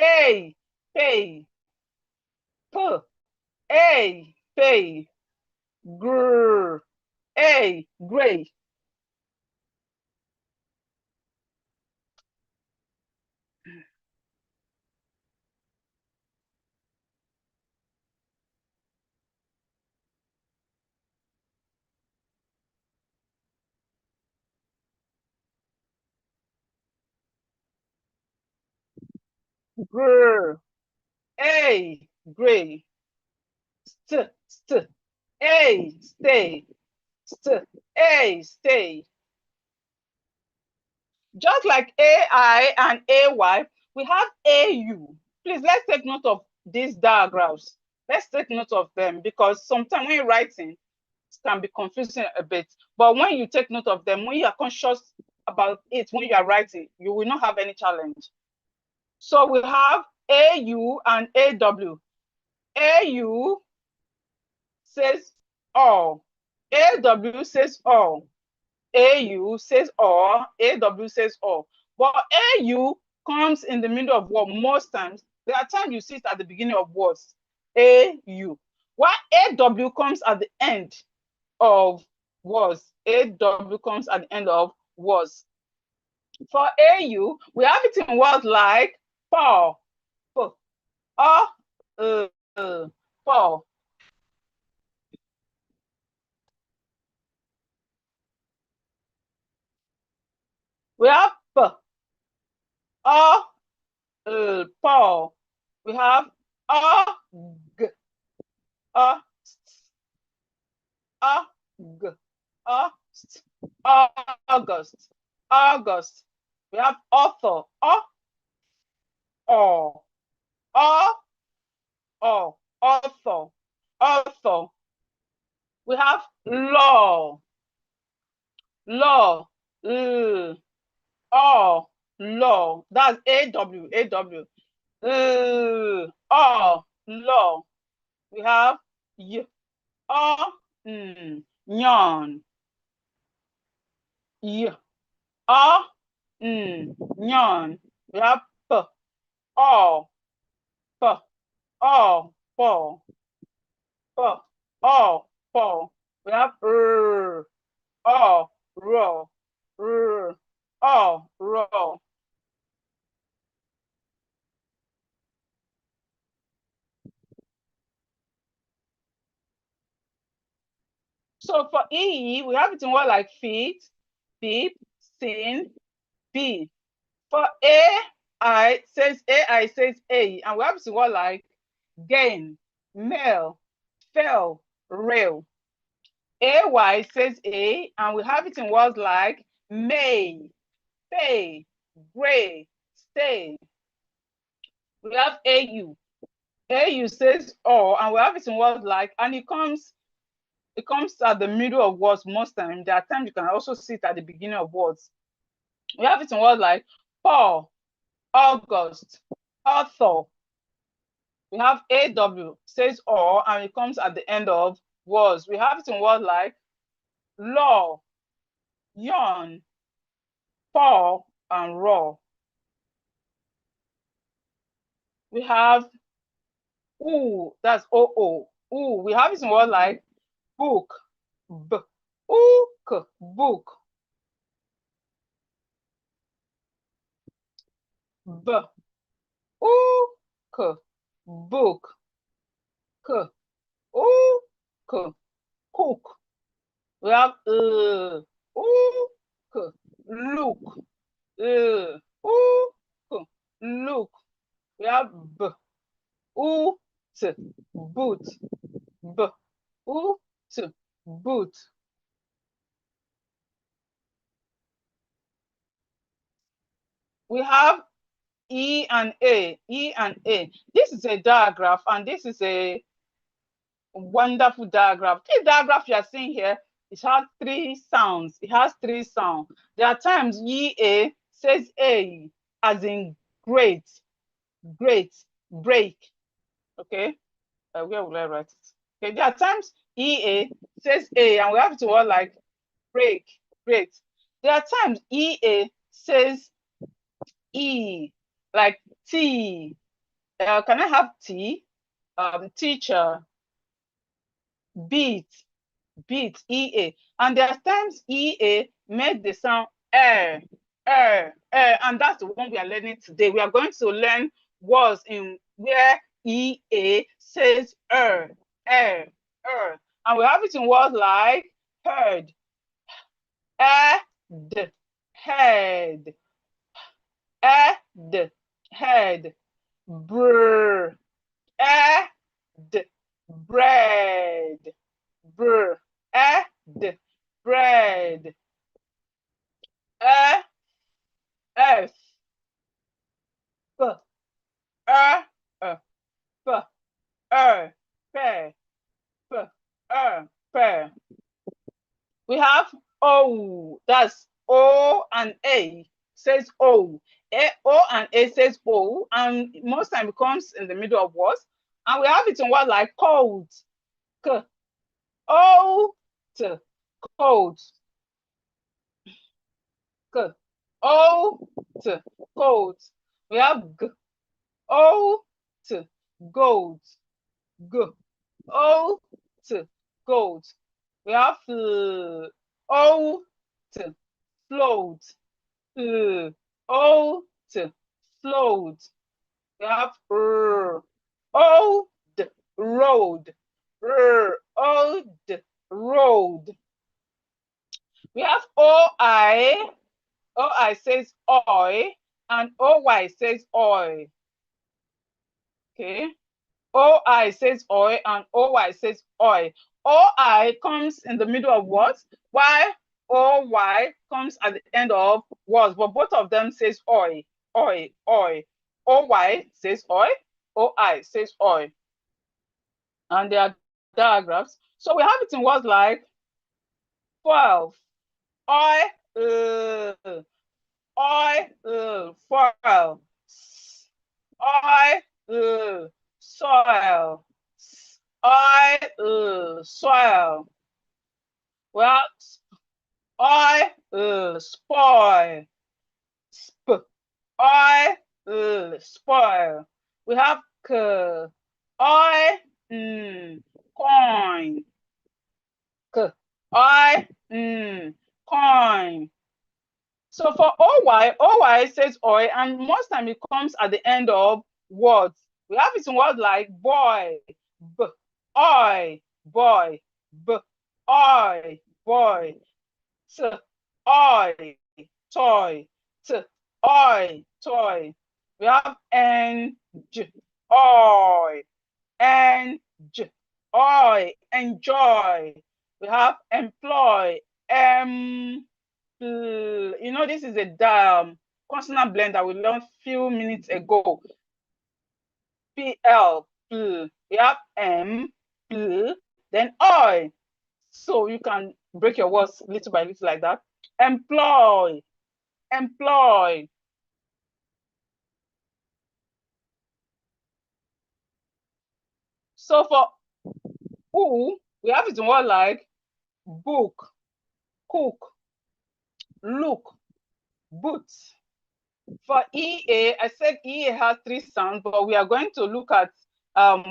A, pay. P, A, pay. Gr, A, gray. Gr, A, gray. St, A, stay. A, stay. Just like AI and AY, we have AU. Please, let's take note of these diagrams. Let's take note of them because sometimes when you're writing, it can be confusing a bit. But when you take note of them, when you are conscious about it, when you are writing, you will not have any challenge. So we have AU and AW. AU says all. AW says all. AU says all. AW says all. But AU comes in the middle of word most times. There are times you see it at the beginning of words. AU. While AW comes at the end of words. AW comes at the end of words. For AU, we have it in words like for, for. We have p, paw. We have g, g, st, August, August. We have author, or, author, author. We have law, law, law. That's AW, AW. Law. We have yawn. Yawn. We have p, all, p, all, fall, p, all, fall. We have all, raw, all, raw. So for E, we have it in what like feet, beep, sin, B. For AI says A, and we have it in what like gain, mail, fell, rail. AY says A, and we have it in words like may, pay, gray, stay. We have AU. AU says all, and we have it in words like, and it comes at the middle of words most times. There are times you can also see it at the beginning of words. We have it in words like Paul, August, author. We have AW says all, and it comes at the end of words. We have it in words like law, yawn, fall, and raw. We have ooh, that's OO. Ooh, we have it in words like book, book. Book, book, cook. We have look, look. We have boot, boot, boot. We have E and A, E and A. This is a diagram, and this is a wonderful diagram. This diagram you are seeing here, it has three sounds. It has three sounds. There are times EA says A, as in great, great, break. Okay, where will I write it? Okay, there are times EA says A, and we have to word like break, great. There are times EA says E, like T. Can I have T? Teacher, beat, EA. And there are times EA made the sound and that's the one we are learning today. We are going to learn words in where EA says and we have it in words like heard, head, head, brr, bread, bread, f, fair. We have O, that's O and A says O. O and A says O, and most time it comes in the middle of words. And we have it in words like cold, K, O, T, cold, K, O, T, cold. We have G, O, T, gold, G, O, T, gold. We have O, T, float, O, T, float. We have old road, old road. We have OI says oi, and OY says oi. Okay. OI says oi and OY says oi. OI comes in the middle of words, while OY comes at the end of words, but both of them says oi, oi, oi. OY says oi, OI says oi. And there are diagrams. So we have it in words like 12, oi, foil, soil, soil. Well, spoil, spoil. We have coin, coin. So for OY says oi, and most time it comes at the end of words. We have it in words like boy, oi, boy, oi, boy, oi, toy, oi, toy. We have oi, oi, enjoy. We have employ, you know, this is a consonant blend that we learned a few minutes ago. PL, we have then I. So you can break your words little by little like that. Employ, employ. So for who, we have it in word like book, cook, look, boots. For EA, I said EA has three sounds, but we are going to look at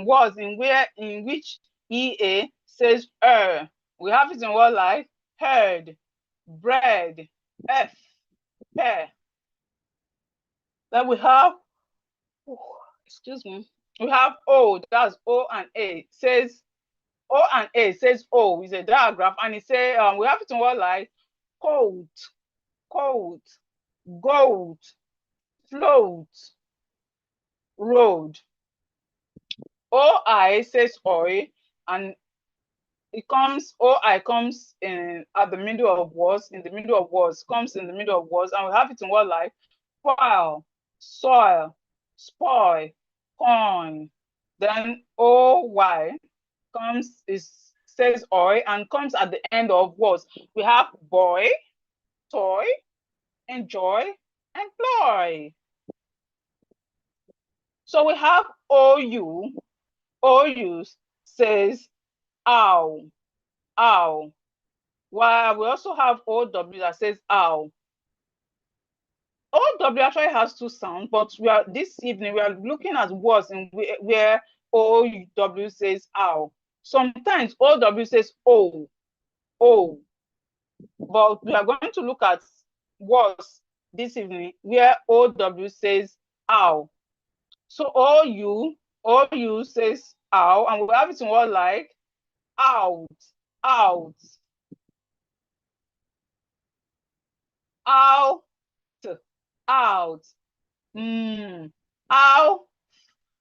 words in which EA says We have it in words like heard, bread, pear. Then we have, excuse me, we have O, that's O and A. Says O and A says O is a diagram, and it says we have it in words like coat, gold, float, road. OI says oi, and it comes, OI comes in at the middle of words, comes in the middle of words, and we have it in word like file, soil, spoil, coin. Then OY says oi and comes at the end of words. We have boy, toy, enjoy, employ. So we have OU says ow, ow. While we also have OW that says ow. OW actually has two sounds, but this evening we are looking at words in where OW says ow. Sometimes OW says o, o. But we are going to look at words this evening where OW says ow. So OU says ow, and we have it in word like out, out, out, out, ow,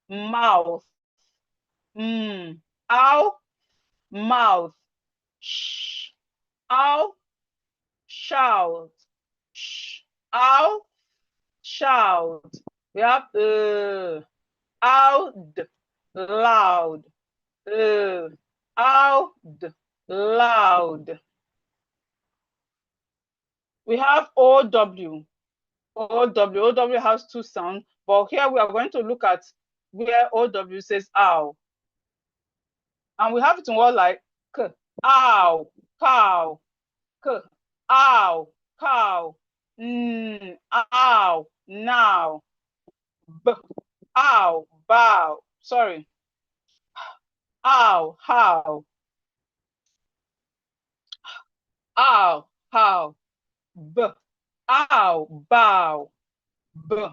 mouth, ow, mouth, shh, ow, shout, shh, ow, shout. We have out, loud, out, loud. We have OW. OW has two sounds, but here we are going to look at where OW says ow. And we have it in word like k, ow, cow, k, ow, cow, ow, now, b, ow, bow, sorry, ow, how, ow, how, b, ow, bow, b,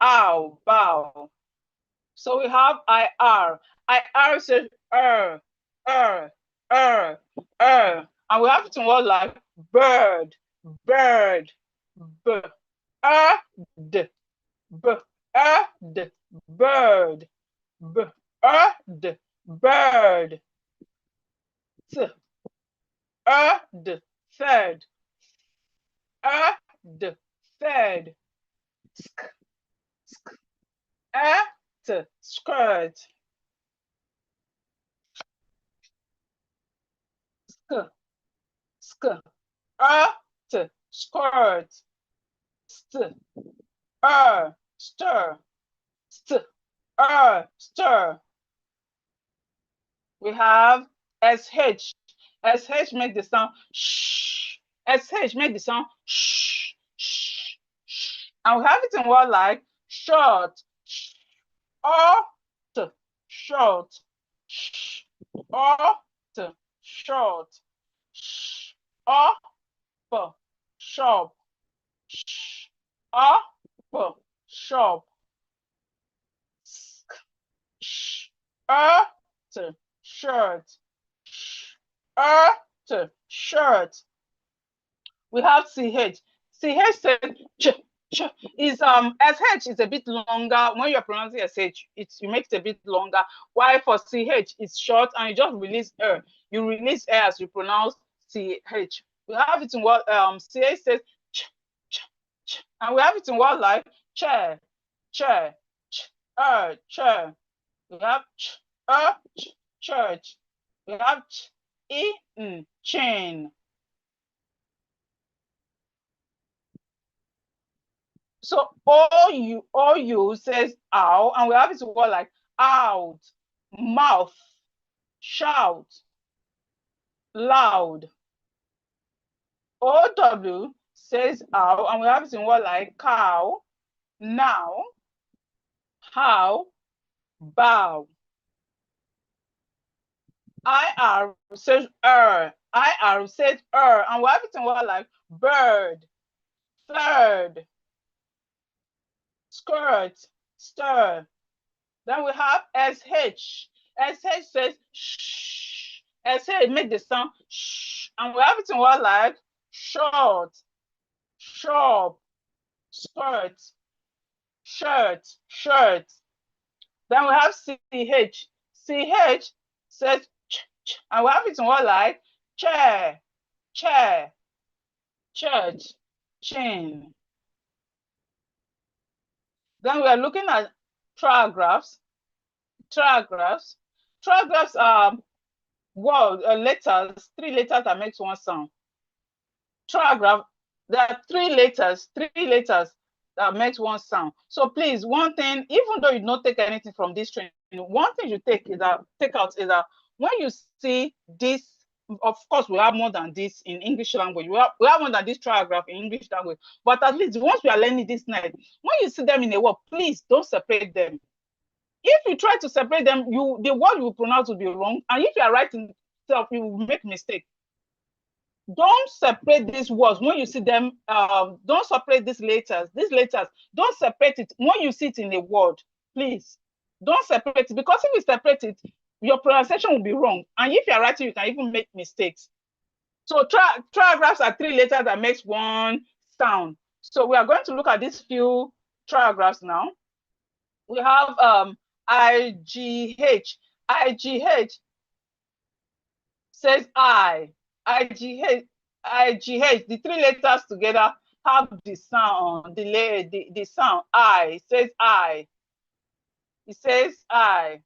ow, bow. So we have IR. IR says and we have it in words like bird, bird, b, d, b, d, bird, b, d, bird, t, d, third, d, third, sk, sk, t, skirt, sk, sk, t, skirt, st, stir, st, stir. We have SH. SH make the sound shh. SH make the sound shh, shh, shh. And we have it in word like short, sh, t, short, sh, t, short, sh, p, shop, sh, p, shop, sk, sh, t, shirt, shirt. We have CH. CH says is SH is a bit longer. When you're pronouncing SH, you make it a bit longer. While for CH it's short and you just release R. You release R as you pronounce CH. We have it in what CH says and we have it in what like chair, chair, chair. We have church. We have chain. So OU says ow, and we have it word like out, mouth, shout, loud. OW says ow, and we have it in word like cow, now, how, bow. IR says IR says and we have it in word like bird, third, skirt, stir. Then we have SH. SH says shh. SH make the sound shh. And we have it in word like short, shop, skirt, shirt, shirt. Then we have CH. CH says ch, ch, and we have it in what like chair, chair, church, chin. Then we are looking at trigraphs. Trigraphs. Trigraphs are letters, 3 letters that makes one sound. Trigraph, there are 3 letters that makes one sound. So please, one thing, even though you don't take anything from this training, one thing you take out is that when you see this, of course, we have more than this in English language. We have more than this trigraph in English language. But at least once we are learning this night, when you see them in a word, please don't separate them. If you try to separate them, the word you pronounce will be wrong. And if you are writing stuff, you will make mistake. Don't separate these words when you see them. Don't separate these letters. Don't separate it when you see it in a word. Please don't separate it, because if you separate it, your pronunciation will be wrong. And if you're writing, you can even make mistakes. So trigraphs are 3 letters that makes one sound. So we are going to look at these few trigraphs now. We have IGH. IGH says I. IGH, the 3 letters together have the sound, the sound I. It says I. It says I.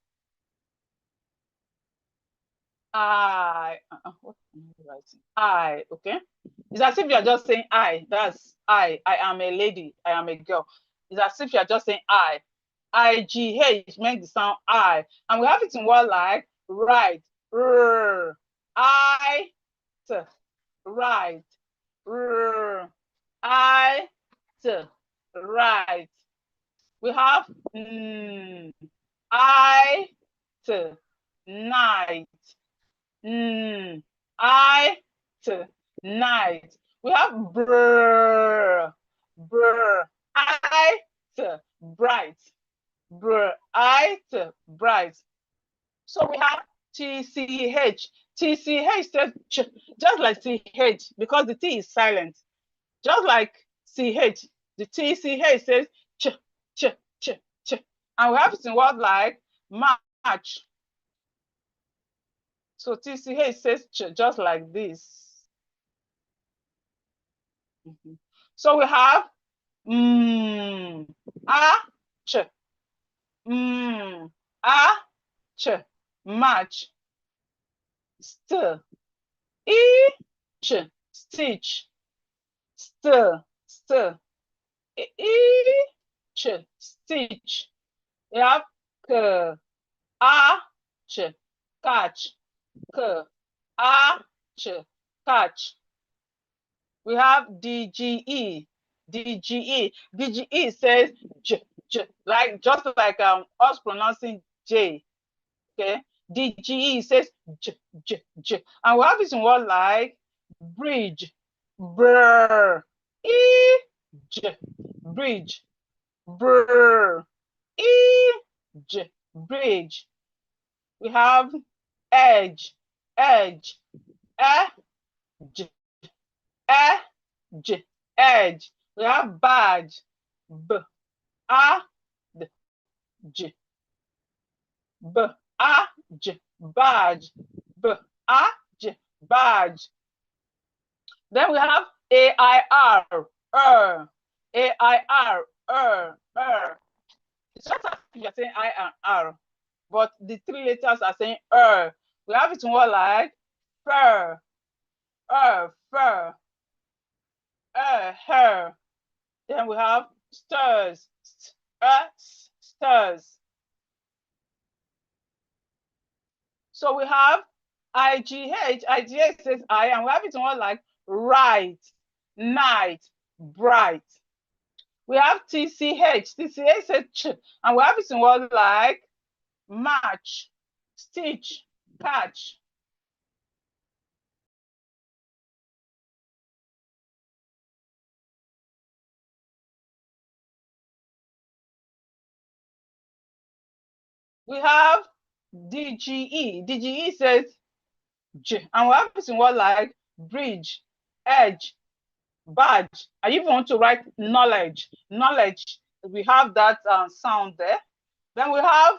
What am I writing? I, okay? It's as if you're just saying I. That's I. I am a lady. I am a girl. It's as if you're just saying I. IGH makes the sound I. And we have it in word like right. I. Right. I. Right. We have I. Night. I. Night. We have brr. I. Bright. Bright. Bright. So we have TCH. TCH says ch, just like CH, because the T is silent. Just like CH, the TCH says ch, ch, ch, ch. And we have it in words like march. So TCH says ch, just like this. So we have ch, ch, match, ch, stitch, ch, stitch. We have ch, catch, ch, catch. We have DGE. DGE says j, like just like us pronouncing J. Okay. DGE says j. And we have this in word like bridge, brr, bridge, brr, bridge. We have edge, edge, edge. We have badge, badge, badge, badge. Then we have AIR, AIR, It's just as if you're saying I and R, but the 3 letters are saying We have it more like fur, fur, her. Then we have stirs, stirs. So we have IGH says I, and we have it more like right, night, bright. We have TCH says ch, and we have it in words like match, stitch, catch. We have DGE. DGE says j, and we have it in word like bridge, edge, badge. I even want to write knowledge. Knowledge. We have that sound there. Then we have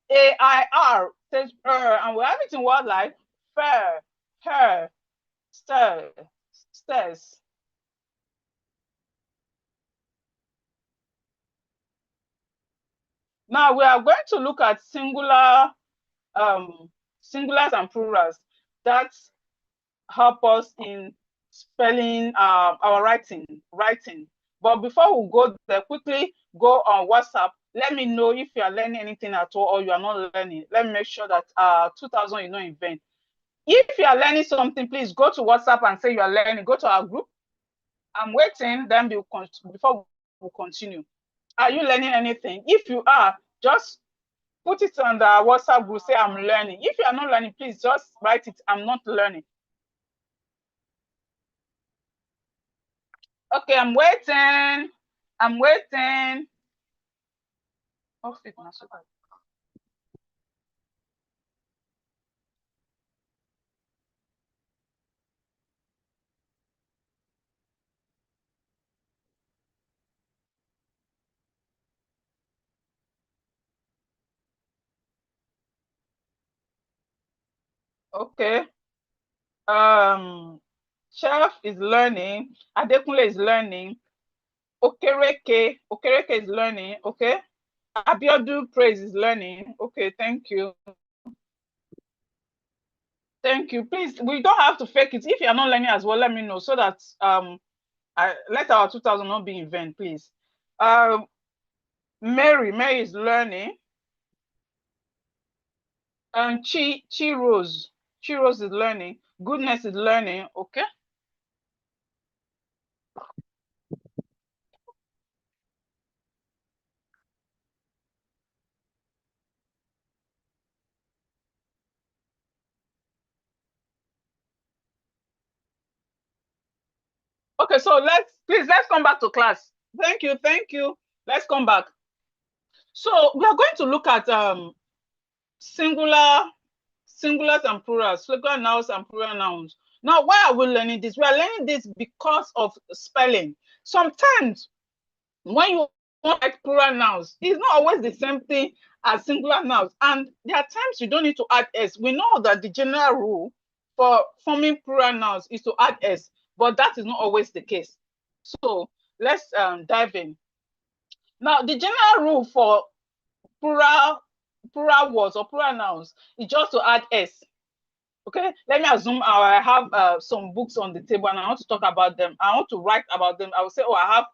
A-I-R says and we have it in word like fair, her, stir, stairs. Now we are going to look at singulars and plurals that help us in spelling our writing. But before we go there, quickly go on WhatsApp. Let me know if you are learning anything at all or you are not learning. Let me make sure that 2000 is not in vain. If you are learning something, please go to WhatsApp and say you are learning. Go to our group. I'm waiting, then before we continue. Are you learning anything? If you are, just put it on the WhatsApp group, say I'm learning. If you are not learning, please just write it, I'm not learning. Okay, I'm waiting. I'm waiting. Oh, okay. Chef is learning. Adekunle is learning. Okereke is learning. Okay. Abiodu Praise is learning. Okay, thank you. Thank you. Please, we don't have to fake it. If you are not learning as well, let me know so that I let our 2000 not be in vain, please. Mary is learning. And Chi Rose is learning. Goodness is learning. Okay. Okay, so let's come back to class. Thank you. Let's come back. So we are going to look at singulars and plurals, singular nouns and plural nouns. Now, why are we learning this? We are learning this because of spelling. Sometimes when you want like plural nouns, it's not always the same thing as singular nouns. And there are times you don't need to add s. We know that the general rule for forming plural nouns is to add s, but that is not always the case. So let's dive in. Now, the general rule for plural words or plural nouns is just to add s. Okay, let me assume I have some books on the table and I want to talk about them. I want to write about them. I will say, oh, I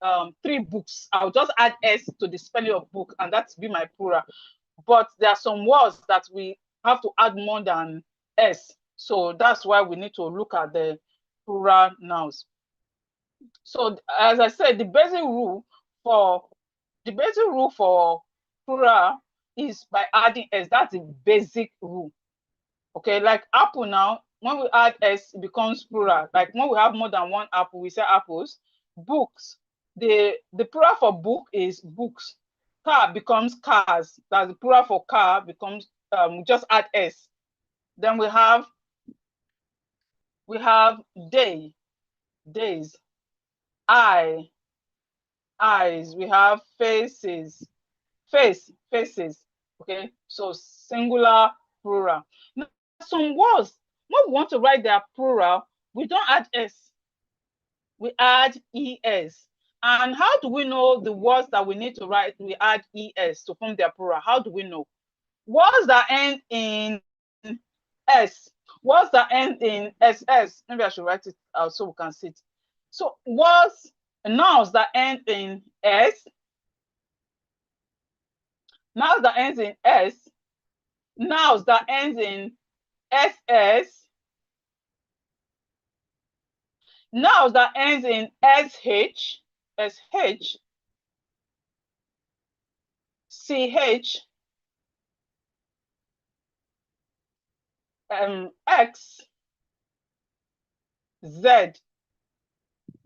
have 3 books. I'll just add s to the spelling of book, and that's be my plural. But there are some words that we have to add more than s. So that's why we need to look at the plural nouns. So as I said, the basic rule for plural is by adding s. That's the basic rule. Okay, like apple now, when we add s, it becomes plural. Like when we have more than one apple, we say apples. Books, the plural for book is books. Car becomes cars. That's the plural for car becomes just add s. Then we have day, days. Eyes. We have faces, faces. Okay, so singular, plural. Now, some words, when we want to write their plural, we don't add s, we add es. And how do we know the words that we need to write, we add es to form their plural? How do we know? Words that end in s, words that end in ss, maybe I should write it out so we can see it. So words, nouns that end in s, nouns that ends in s, nouns that ends in ss, nouns that ends in sh, ch, x, z.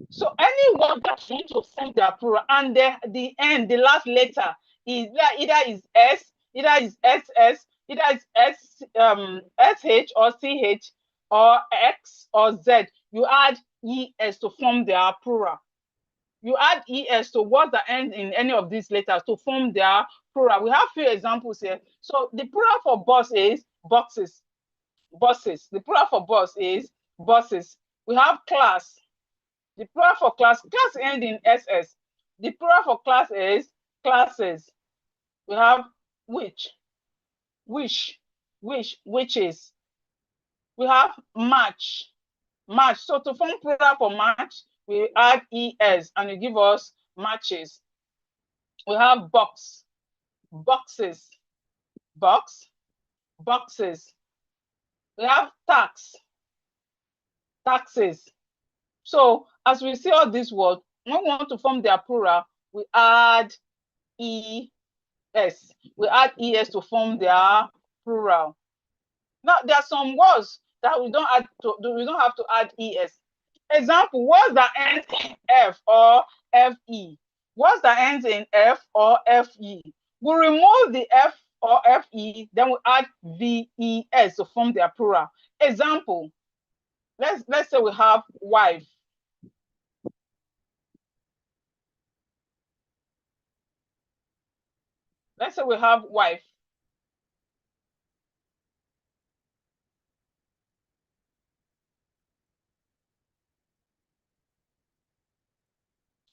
So any word that's going to form their plural and the end, the last letter is either is s, either is ss, either is sh or ch or x or z, you add es to form their plural. you add es to words that end in any of these letters to form their plural. We have few examples here. So the plural for bus is boxes. Buses. The plural for bus is buses. We have class. The plural for class end in ss. The plural for class is classes. We have which, wish, witches. We have match. So to form plural for match, we add es and it give us matches. We have box, boxes, boxes. We have tax, taxes. So as we see all these words, when we want to form their plural, we add es. We add es to form their plural. Now there are some words that we don't have to add es. Example, words that end in f or fe. Words that ends in f or fe. We remove the f or fe, then we add ves to form their plural. Example, let's say we have wife. Let's say we have wife.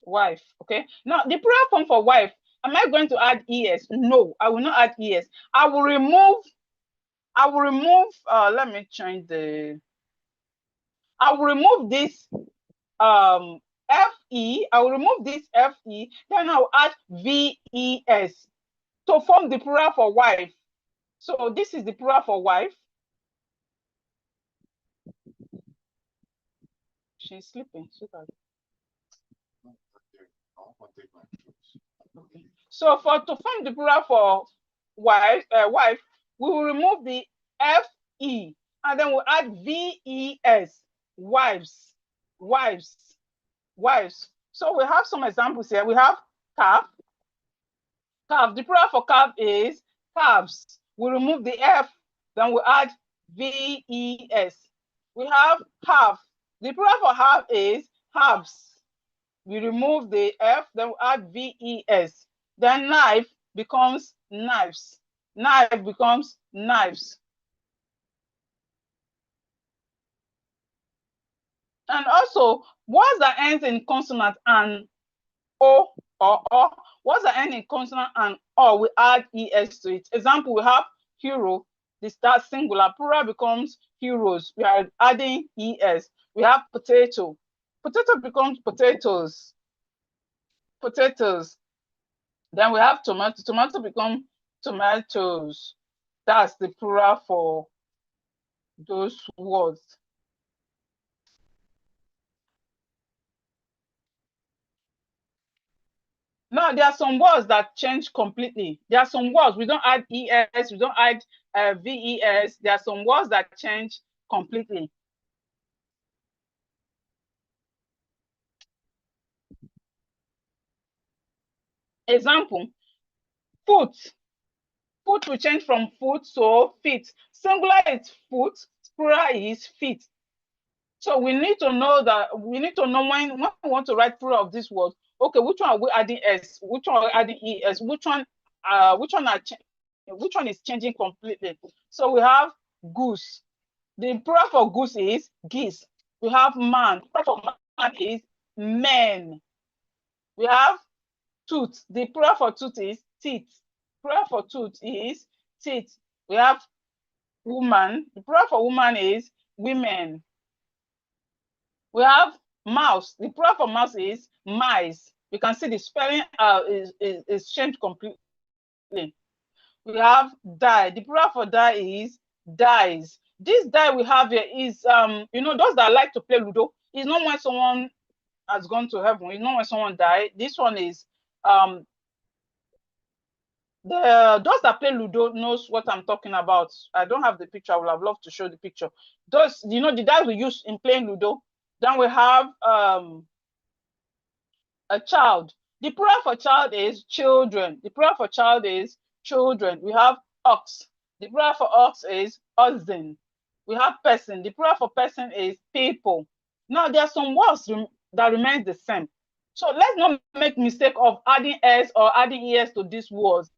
Wife, okay? Now, the plural form for wife, am I going to add es? No, I will not add es. I will remove, let me change I will remove this fe, I will remove this fe, then I'll add ves to form the plural for wife. So this is the plural for wife. She's sleeping. Okay. So to form the plural for wife, we will remove the fe and then we'll add ves, wives, wives. So we have some examples here. We have calf. The plural for calf is calves. We remove the f, then we add ves. We have half. The plural for half is halves. We remove the f, then we add ves. Then knife becomes knives. Knife becomes knives. And also, words that ends in consonant and o or o, words that end in consonant and o, we add es to it. Example, we have hero. This that singular, plural becomes heroes. We are adding es. We have potato. Potato becomes potatoes. Potatoes. Then we have tomato. Tomato becomes tomatoes. That's the plural for those words. Now, there are some words that change completely. There are some words we don't add es, we don't add ves. There are some words that change completely. Example, foot. Foot will change from foot to feet. Singular is foot, plural is feet. So we need to know when we want to write plural of this word. Okay, which one are we adding s? Which one are we adding es? Which one is changing completely? So we have goose. The plural for goose is geese. We have man. The plural for man is men. We have tooth. The plural for tooth is teeth. Plural for tooth is teeth. We have woman. The plural for woman is women. We have mouse. The plural for mouse is mice. You can see the spelling is changed completely. We have die. The plural for die is dies. This die we have here is those that like to play Ludo. It's not when someone has gone to heaven. It's not when someone died. This one is those that play Ludo knows what I'm talking about. I don't have the picture. I would have loved to show the picture. Those, the dice we use in playing Ludo. Then we have a child. The plural for child is children. The plural for child is children. We have ox. The plural for ox is oxen. We have person. The plural for person is people. Now there are some words that remain the same. So let's not make mistake of adding s or adding es to these words.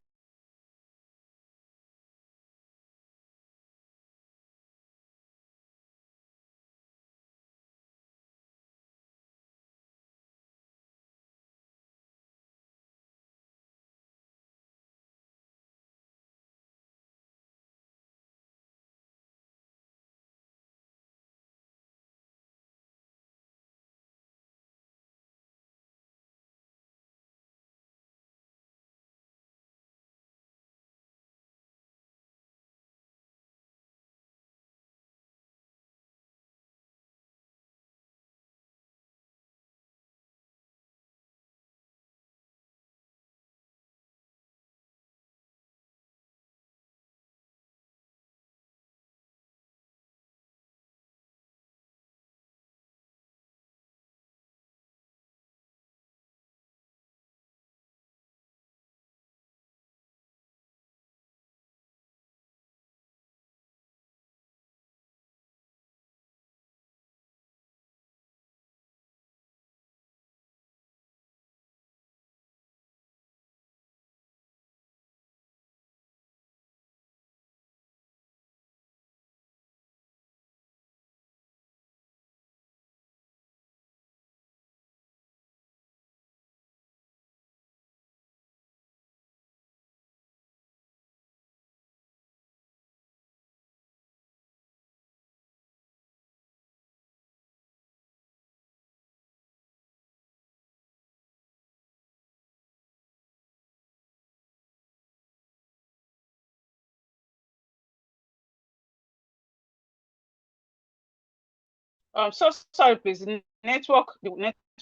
So sorry, please. The network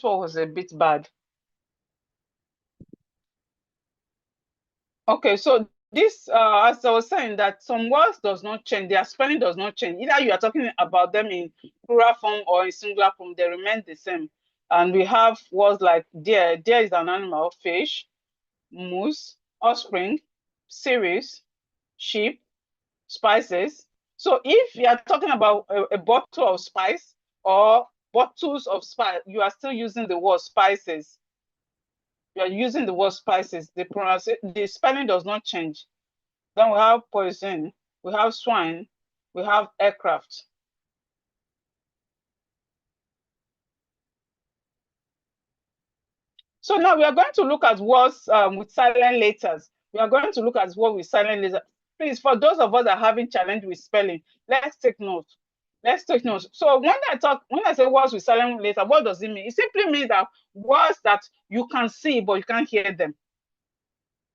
was a bit bad. Okay, so this, as I was saying, that some words does not change, their spelling does not change. Either you are talking about them in plural form or in singular form, they remain the same. And we have words like deer. Deer is an animal, fish, moose, offspring, series, sheep, spices. So if you are talking about a bottle of spice or bottles of spice, you are still using the word spices. You are using the word spices. The spelling does not change. Then we have poison, we have swine, we have aircraft. So now we are going to look at words with silent letters. We are going to look at words with silent letters. Please, for those of us that are having challenge with spelling, let's take note. Let's take notes. So when I say words with silent letter, what does it mean? It simply means that words that you can see but you can't hear them.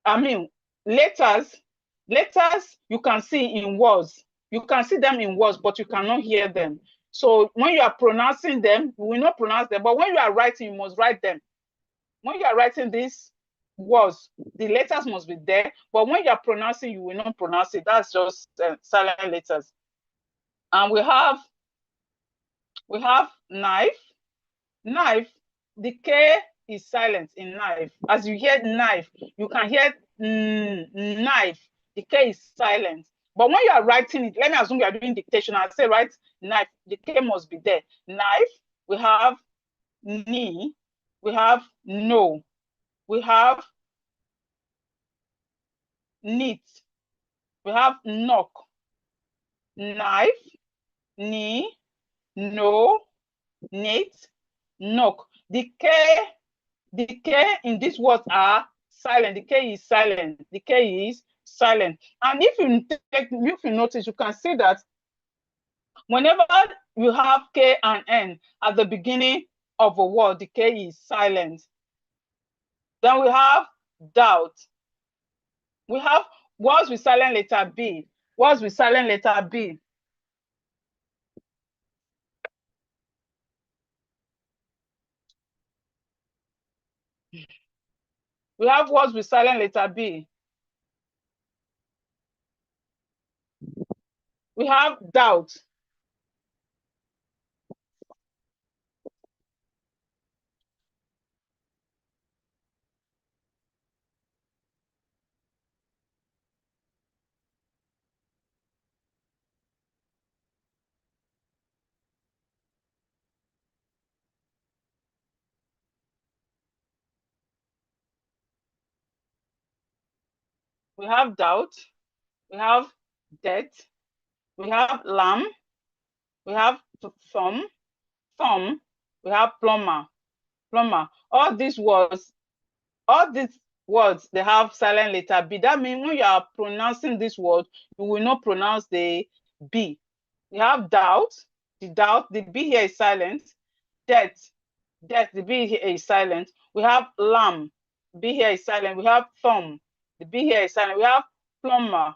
I mean, letters, letters you can see in words. You can see them in words, but you cannot hear them. So when you are pronouncing them, you will not pronounce them. But when you are writing, you must write them. When you are writing these words, the letters must be there. But when you are pronouncing, you will not pronounce it. That's just silent letters. And we have knife. Knife, the K is silent in knife. As you hear knife, you can hear knife. The K is silent. But when you are writing it, let me assume you are doing dictation. I say write knife. The K must be there. Knife, we have knee, we have no, we have neat, we have knock, knife, knee, no, neat, knock. The K in these words are silent. The K is silent. The K is silent. And if you notice, you can see that whenever you have K and N at the beginning of a word, the K is silent. Then we have doubt. We have words with silent letter B. Words with silent letter B. We have words with silent letter B. We have doubt. we have doubt, we have debt, we have lamb, we have thumb, we have plumber. All these words, they have silent letter B. That means when you are pronouncing this word, you will not pronounce the B. We have doubt, the B here is silent. Debt, the B here is silent. We have lamb, B here is silent. We have thumb, the B here is silent. We have plumber,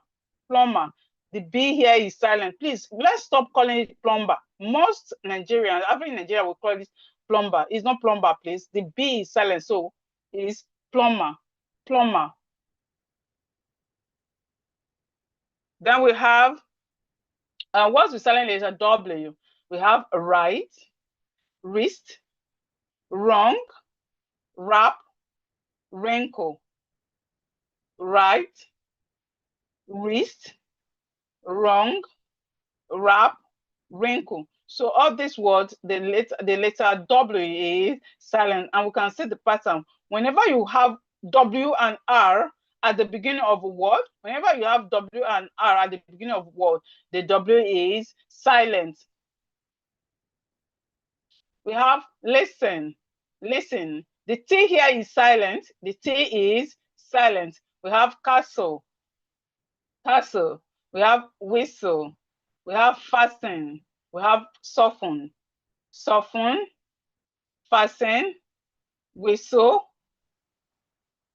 the B here is silent. Please, let's stop calling it plumber. Most Nigerians, every Nigerian will call it plumber. It's not plumber, please. The B is silent, so it's plumber. Then we have, what's the silent letter W? We have right, wrist, wrong, wrap, wrinkle. Right, wrist, wrong, wrap, wrinkle. So all these words, the letter W is silent, and we can see the pattern. Whenever you have W and R at the beginning of a word, whenever you have W and R at the beginning of a word, the W is silent. We have listen. The T here is silent. The T is silent. We have castle. We have whistle. We have fasten. We have soften. Fasten, whistle,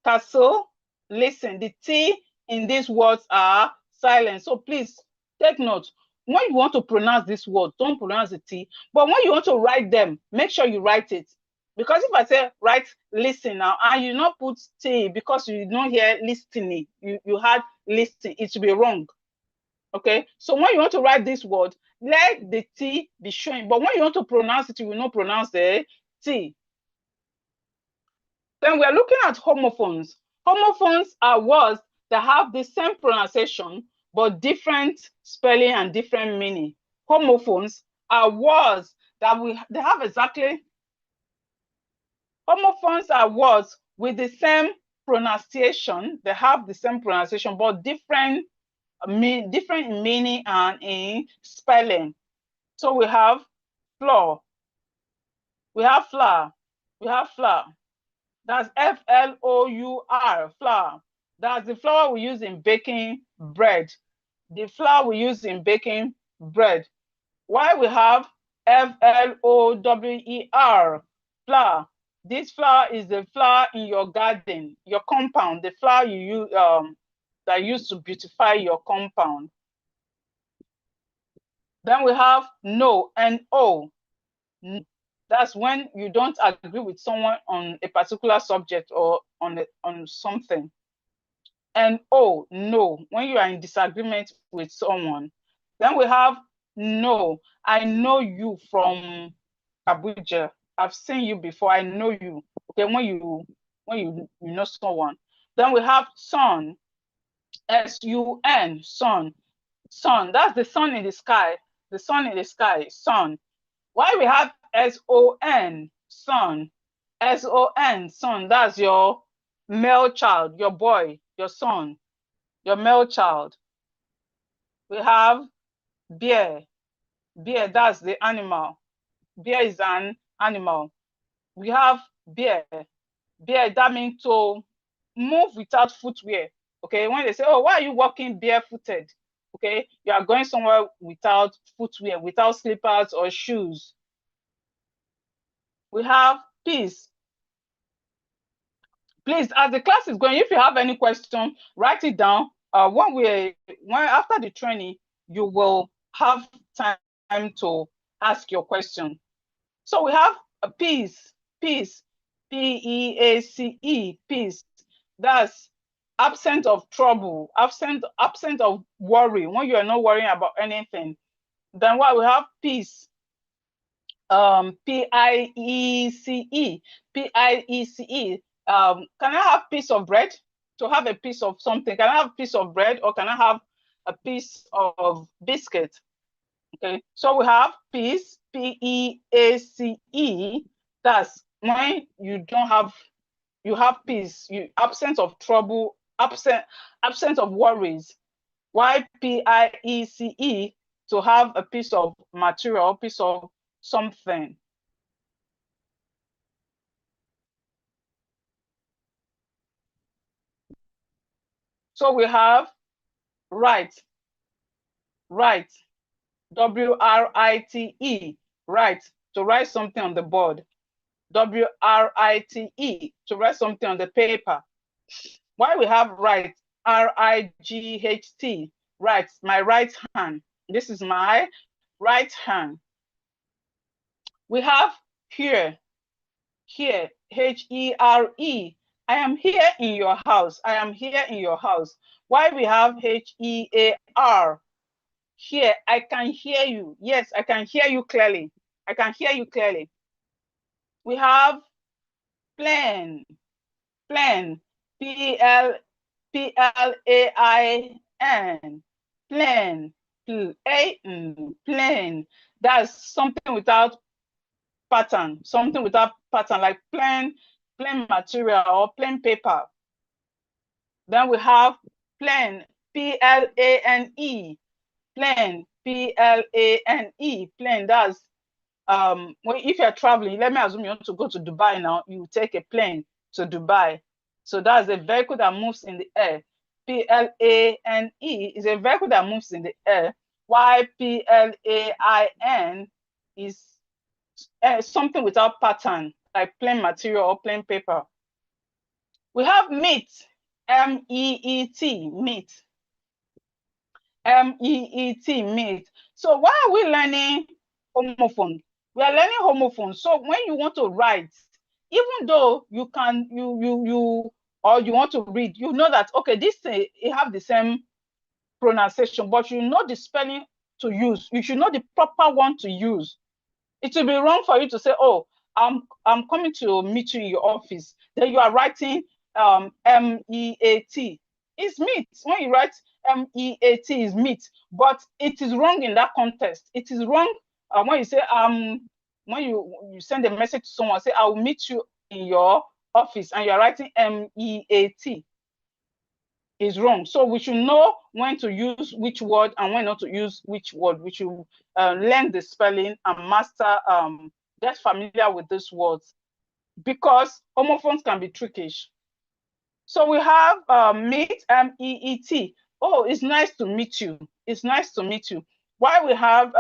castle, listen. The T in these words are silent. So please take note. When you want to pronounce this word, don't pronounce the T. But when you want to write them, make sure you write it. Because if I say write listen now, and you not put T because you don't hear listening, you had listen, it should be wrong. Okay, so when you want to write this word, let the T be showing. But when you want to pronounce it, you will not pronounce the T. Then we're looking at homophones. Homophones are words that have the same pronunciation, but different spelling and different meaning. Homophones are words that they have exactly. Homophones are words with the same pronunciation. They have the same pronunciation, but different in meaning and in spelling. So we have flour, we have flour, That's F-L-O-U-R, flour. That's the flour we use in baking bread. The flour we use in baking bread. Why we have F-L-O-W-E-R, flour. This flour is the flour in your garden, your compound, the flour you use that used to beautify your compound. Then we have no and o. That's when you don't agree with someone on a particular subject or on something. And o, no, when you are in disagreement with someone. Then we have no. I know you from Abuja. I've seen you before. I know you. Okay, when you know someone. Then we have sun. S-U-N, sun. That's the sun in the sky. The sun in the sky, sun. Why we have S-O-N, son? S-O-N, son. That's your male child, your boy, your son, your male child. We have bear. Bear, that's the animal. Bear is an animal. We have bear. Bear, that means to move without footwear. Okay, when they say, oh, why are you walking barefooted? Okay, you are going somewhere without footwear, without slippers or shoes. We have peace. Please, as the class is going, if you have any question, write it down. When after the training, you will have time to ask your question. So we have a peace, P-E-A-C-E, peace. That's absent of trouble, absent of worry, when you are not worrying about anything. Then what we have peace, P-I-E-C-E, P-I-E-C-E. Can I have piece of bread? To have a piece of something, can I have a piece of bread or can I have a piece of biscuit? Okay, so we have peace, P-E-A-C-E. That's when you don't have, you have peace, absence of trouble absence of worries. YPIECE, to have a piece of material, piece of something. So we have write, write, WRITE, write, to write something on the board. WRITE, to write something on the paper. Why we have write, RIGHT, right, my right hand. This is my right hand. We have here, here, HERE. I am here in your house. I am here in your house. Why we have HEAR? Here, I can hear you. Yes, I can hear you clearly. I can hear you clearly. We have plan, plan, PLAIN, plan, plan. That's something without pattern, something without pattern, like plain material or plain paper. Then we have plane, PLANE, plane, PLANE, plane. That's if you're traveling, let me assume you want to go to Dubai now, you take a plane to Dubai. So that's a vehicle that moves in the air. PLANE is a vehicle that moves in the air. While PLAIN is something without pattern, like plain material or plain paper. We have meet, MEET, meet. MEET, meet. So why are we learning homophone? We are learning homophone. So when you want to write, even though you can, or you want to read, you know that, okay, this thing, it have the same pronunciation, but you know the spelling to use. You should know the proper one to use. It will be wrong for you to say, oh, I'm coming to meet you in your office. Then you are writing MEAT. It's meet. When you write MEAT is meet, but it is wrong in that context. It is wrong when you say when you send a message to someone, say I will meet you in your office, and you're writing MEAT. Is wrong. So we should know when to use which word and when not to use which word. We should learn the spelling and master, get familiar with these words, because homophones can be trickish. So we have meet, MEET. Oh, it's nice to meet you. It's nice to meet you. Why we have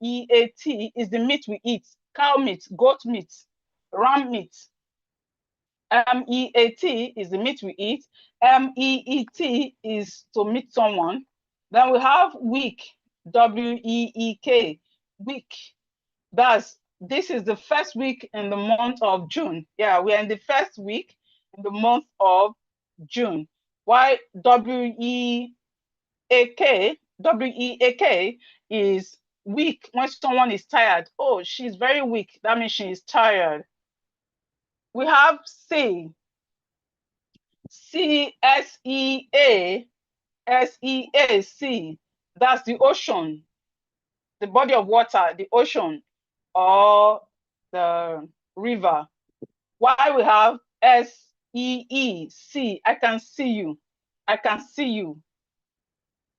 MEAT is the meat we eat: cow meat, goat meat, ram meat. MEAT is the meat we eat. MEET is to meet someone. Then we have week, WEEK, week. This is the first week in the month of June. Yeah, we are in the first week in the month of June. Why WEAK? WEAK is weak when someone is tired. Oh, she's very weak. That means she is tired. We have sea, CSEA, SEAC. That's the ocean, the body of water, the ocean, or the river. Why we have SEEC, I can see you. I can see you.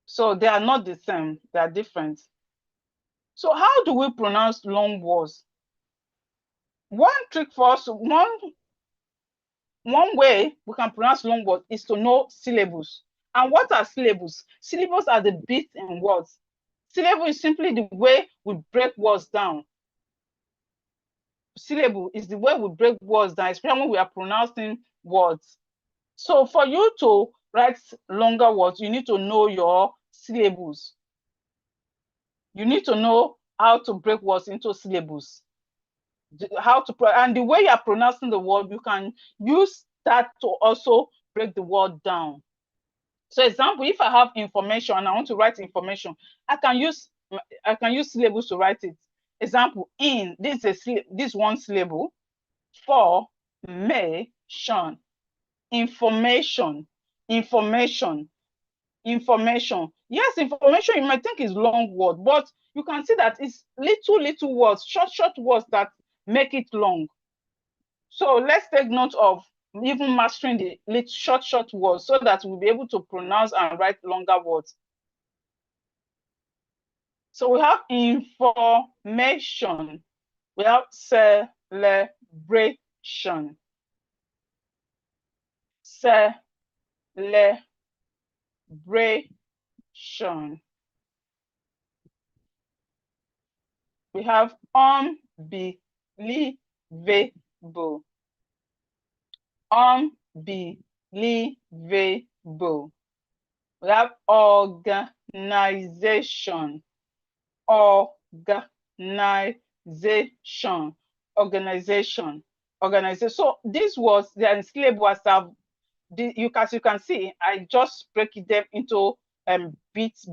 So they are not the same, they are different. So how do we pronounce long words? One trick for us, one way we can pronounce long words is to know syllables. And what are syllables? Syllables are the beats in words. Syllable is simply the way we break words down. Syllable is the way we break words down, especially when we are pronouncing words. So for you to write longer words, you need to know your syllables. You need to know how to break words into syllables. And the way you are pronouncing the word, you can use that to also break the word down. So example, if I have information and I want to write information, I can use syllables to write it. Example, in, this one syllable. For, may, shun. Information, information, information. Yes, information you might think is long word, but you can see that it's little words, short words that make it long. So let's take note of even mastering the short words so that we'll be able to pronounce and write longer words. So we have information, we have celebration, celebration. We have unbelievable, unbelievable. We have organization, organization, organization, organization. So this was the syllabus have as you can see, I just break them into bits.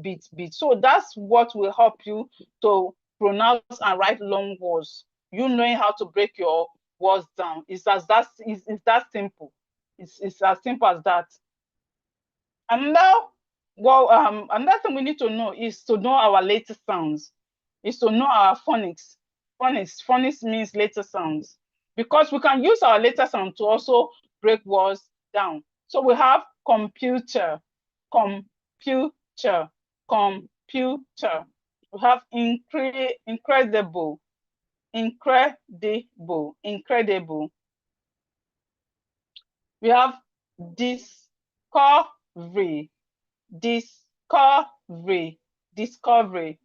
So that's what will help you to pronounce and write long words. You knowing how to break your words down. It's that simple. It's as simple as that. And now, well, another thing we need to know is to know our later sounds, is to know our phonics. Phonics means later sounds, because we can use our later sound to also break words down. So we have computer, computer, computer. We have incredible, incredible, incredible. We have discovery, discovery, discovery.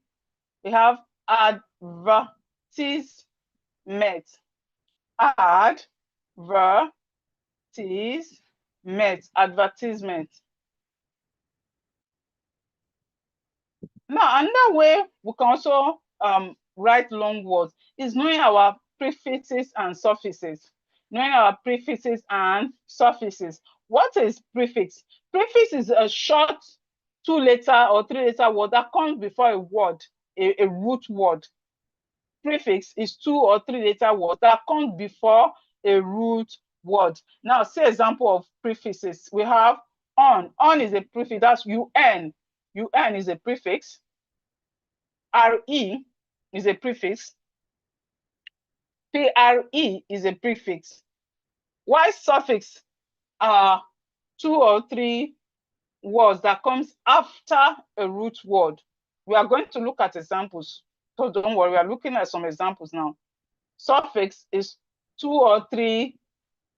We have advertisement, advertisement. Now, another way we can also write long words is knowing our prefixes and suffixes. Knowing our prefixes and suffixes. What is prefix? Prefix is a short 2-letter or 3-letter word that comes before a word, a root word. Prefix is 2 or 3-letter word that comes before a root word. Now, say example of prefixes. We have on. On is a prefix. That's UN. UN is a prefix. RE is a prefix. PRE is a prefix. Why suffix are 2 or 3 words that comes after a root word. We are going to look at examples. So don't worry, we are looking at some examples now. Suffix is 2 or 3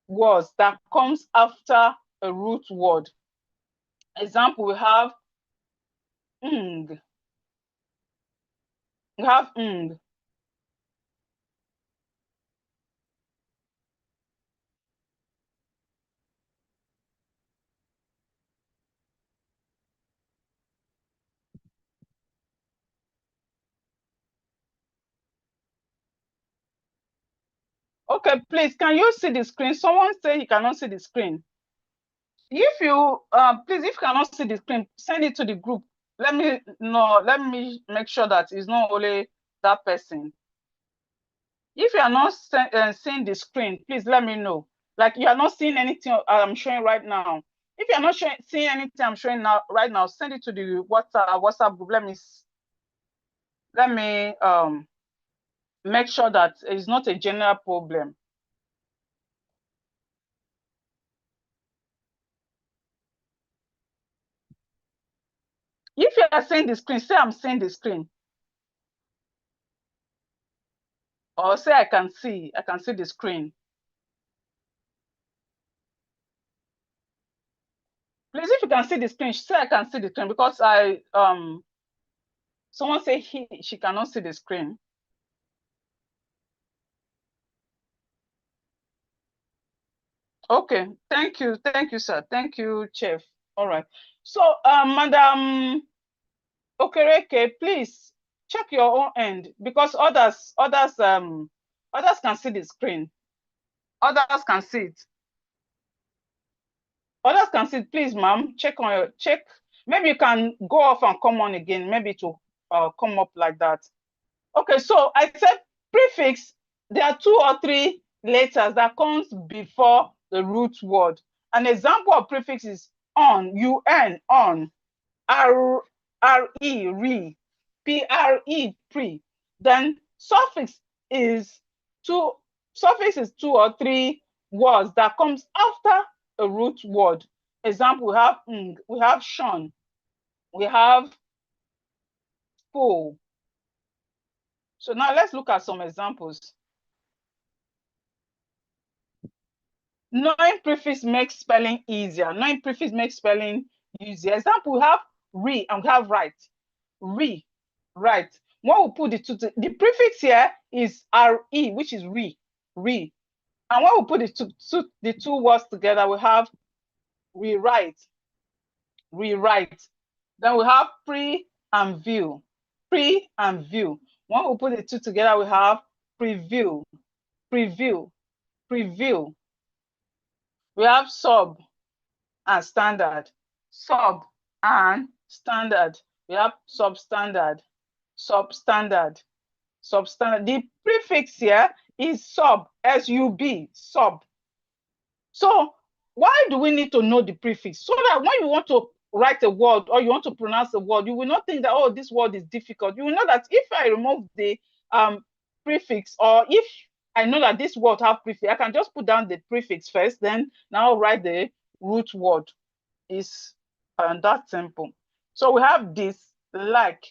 words that comes after a root word. Example, we have ng. We have ng. Okay, please, can you see the screen? Someone say he cannot see the screen. If you, please, if you cannot see the screen, send it to the group. Let me know, let me make sure that it's not only that person. If you are not seeing the screen, please let me know. Like you are not seeing anything I'm showing right now. If you are not seeing anything I'm showing right now, send it to the WhatsApp group. Let me make sure that it's not a general problem. If you are seeing the screen, say I'm seeing the screen. Or say I can see the screen. Please, if you can see the screen, say I can see the screen, because someone say she cannot see the screen. Okay, thank you, sir. Thank you, Chef. All right. So, Madam Okereke, please check your own end, because others can see the screen. Others can see it. Others can see it. Please, ma'am, check. Maybe you can go off and come on again. Maybe to come up like that. Okay, so I said prefix. There are 2 or 3 letters that comes before the root word. An example of prefix is on, UN, on, RE, re, PRE, pre. Then suffix is 2 or 3 words that comes after a root word. Example, we have we have Sean, we have full. So now let's look at some examples. Knowing prefix makes spelling easier. Knowing prefix makes spelling easier. Example, we have re and we have right. Re, right. When we put the prefix here is re, which is re. And when we put the two words together, we have rewrite. Then we have pre and view. When we put the two together, we have preview. We have sub and standard. We have substandard. The prefix here is sub, S-U-B, sub. So why do we need to know the prefix? So that when you want to write a word or you want to pronounce a word, you will not think that, oh, this word is difficult. You will know that if I remove the prefix, or if I know that this word have prefix, I can just put down the prefix first, then now write the root word. Is that simple. So we have dislike.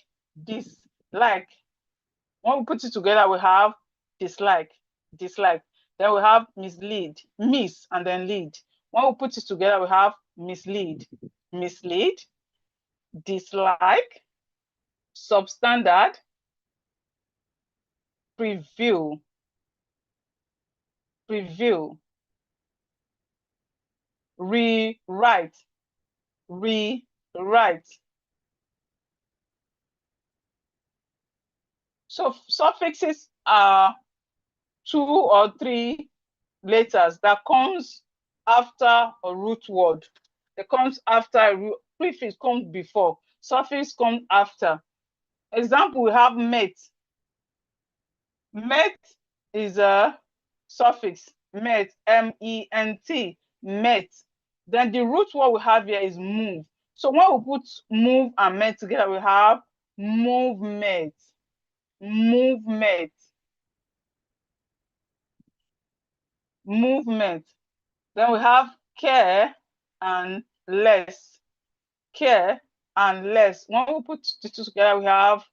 When we put it together, we have dislike. Then we have mislead, miss, and then lead. When we put it together, we have mislead, dislike, substandard, preview, rewrite. So suffixes are 2 or 3 letters that comes after a root word. It comes after a root, prefix comes before, suffix comes after. Example, we have met. Met is a suffix, met, M-E-N-T, met. Then the root word we have here is move. So when we put move and met together, we have movement. Then we have care and less. When we put the two together, we have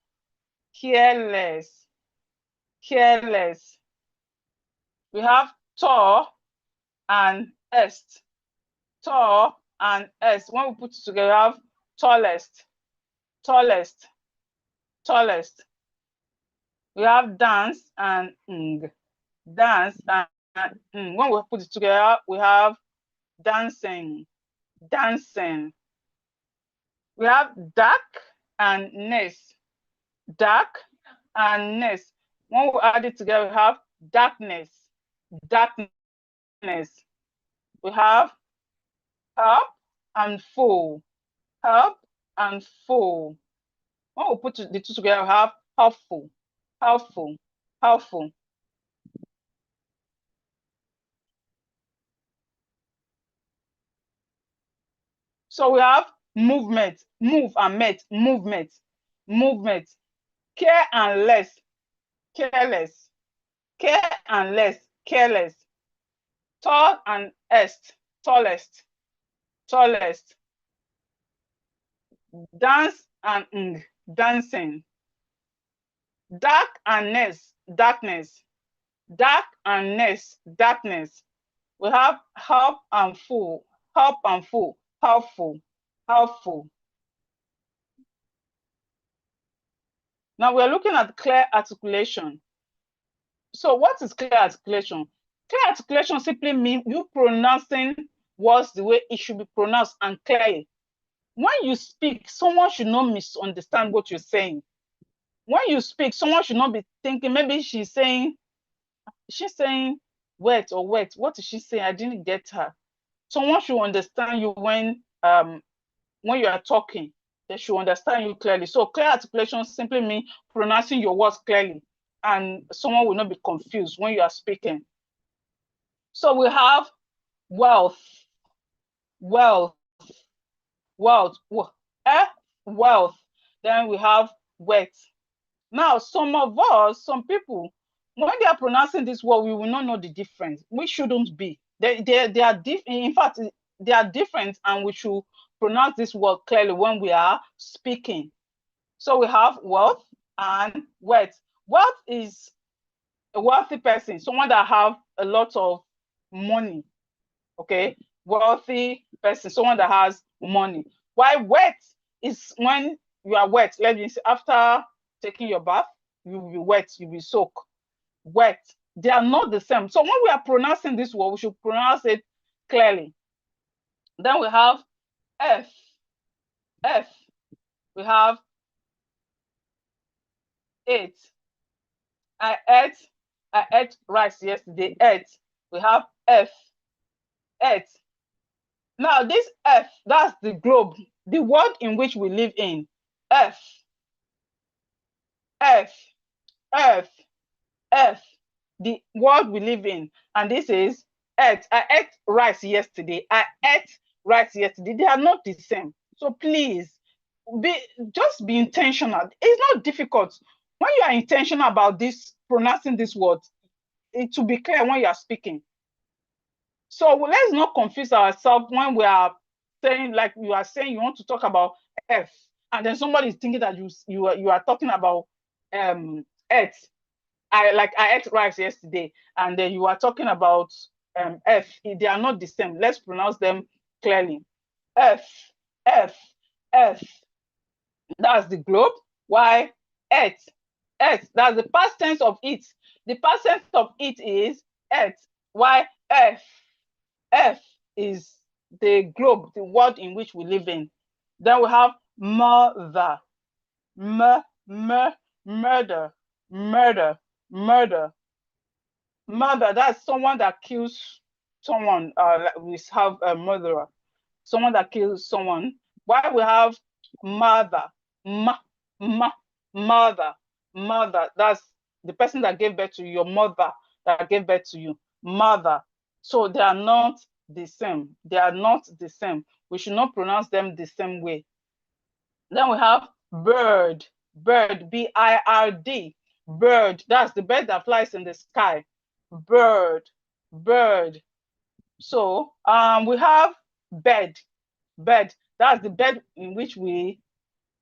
careless. We have tall and est. When we put it together, we have tallest. We have dance and ng. When we put it together, we have dancing. We have dark and ness. When we add it together, we have darkness. We have help and full. When we put the two together, we have helpful. So we have movement, move and met, movement. Care and less, careless. Tall and est, tallest. Dance and ng, dancing. Dark and ness, darkness. We have help and full. Helpful. Now we're looking at clear articulation. So what is clear articulation? Clear articulation simply means you pronouncing words the way it should be pronounced and clearly. When you speak, someone should not misunderstand what you're saying. When you speak, someone should not be thinking, maybe she's saying wet or wet. What is she saying? I didn't get her. Someone should understand you when you are talking. They should understand you clearly. So clear articulation simply means pronouncing your words clearly, and someone will not be confused when you are speaking. So we have wealth. Then we have wet. Now, some people, when they are pronouncing this word, we will not know the difference. We shouldn't be. They are in fact, they are different, and we should pronounce this word clearly when we are speaking. So we have wealth and wealth. Wealth is a wealthy person, someone that have a lot of money. Okay, wealthy person, someone that has money. Why wet is when you are wet. Let me say, after taking your bath, you will be wet, you will soak. Wet. They are not the same. So when we are pronouncing this word, we should pronounce it clearly. Then we have F. F. We have 8. I ate rice yesterday. 8. We have F. 8. Now this F, that's the globe, the world in which we live in. F. F. F. F. The world we live in. And this is Earth. I ate rice yesterday. I ate rice yesterday. They are not the same. So please, just be intentional. It's not difficult. When you are intentional about this, pronouncing this word, it will be clear when you are speaking. So let's not confuse ourselves when we are saying, like you are saying, you want to talk about F, and then somebody is thinking that you are talking about Earth. I ate rice yesterday, and then you are talking about F. They are not the same. Let's pronounce them clearly. F, F, F. That's the globe. Why? Earth, Earth. That's the past tense of it. The past tense of it is Earth. Why? F, F is the globe, the world in which we live in. Then we have mother, murder, murder, murder. Murder, that's someone that kills someone. We have a murderer, someone that kills someone. Why we have mother, mother, mother. That's the person that gave birth to you, your mother that gave birth to you, mother. So they are not the same. They are not the same. We should not pronounce them the same way. Then we have bird, bird, B-I-R-D, bird. That's the bird that flies in the sky. Bird, bird. So we have bed, bed. That's the bed in which we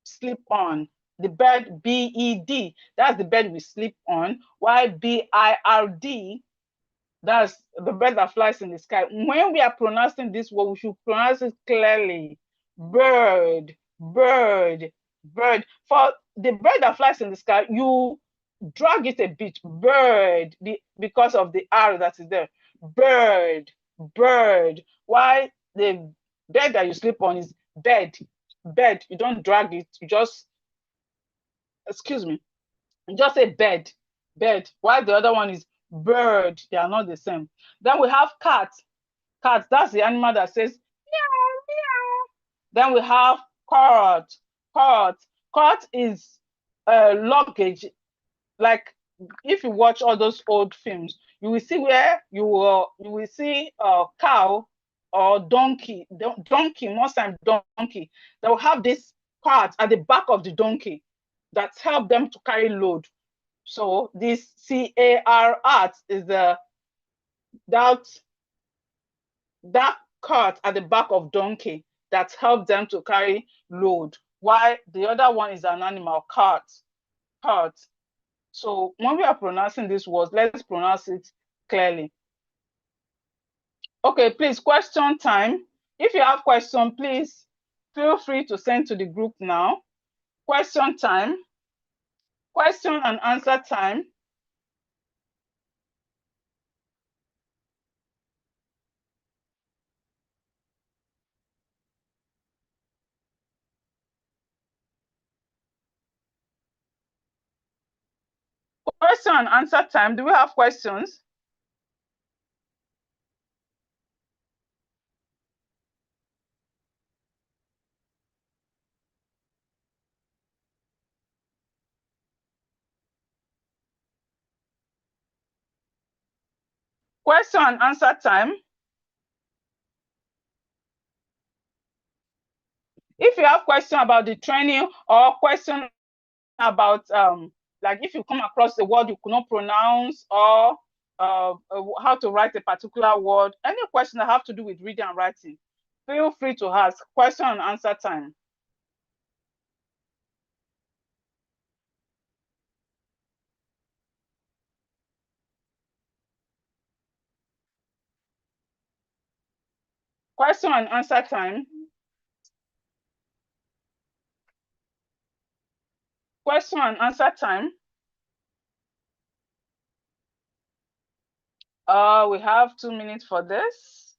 sleep on. The bed, B-E-D. That's the bed we sleep on. Why B-I-R-D? That's the bird that flies in the sky. When we are pronouncing this word, we should pronounce it clearly. Bird, bird, bird. For the bird that flies in the sky, you drag it a bit. Bird, because of the R that is there. Bird, bird. Why the bed that you sleep on is bed, bed. You don't drag it. You just, excuse me, you just say bed, bed. While the other one is bird. They are not the same. Then we have cat. Cat, that's the animal that says meow, meow. Then we have cart. Cart. Cart is luggage. Like if you watch all those old films, you will see where you will see a cow or donkey, most time donkey. They will have this cart at the back of the donkey that help them to carry load. So this CAR is that cart at the back of donkey that helps them to carry load. While the other one is an animal, cart. Cart. So when we are pronouncing these words, let's pronounce it clearly. Okay, please, question time. If you have question, please feel free to send to the group now. Question time. Question and answer time. Question and answer time. Do we have questions? Question and answer time. If you have question about the training or question about like if you come across the word you could not pronounce, or how to write a particular word, any question that have to do with reading and writing, feel free to ask. Question and answer time. Question and answer time. Question and answer time. We have 2 minutes for this.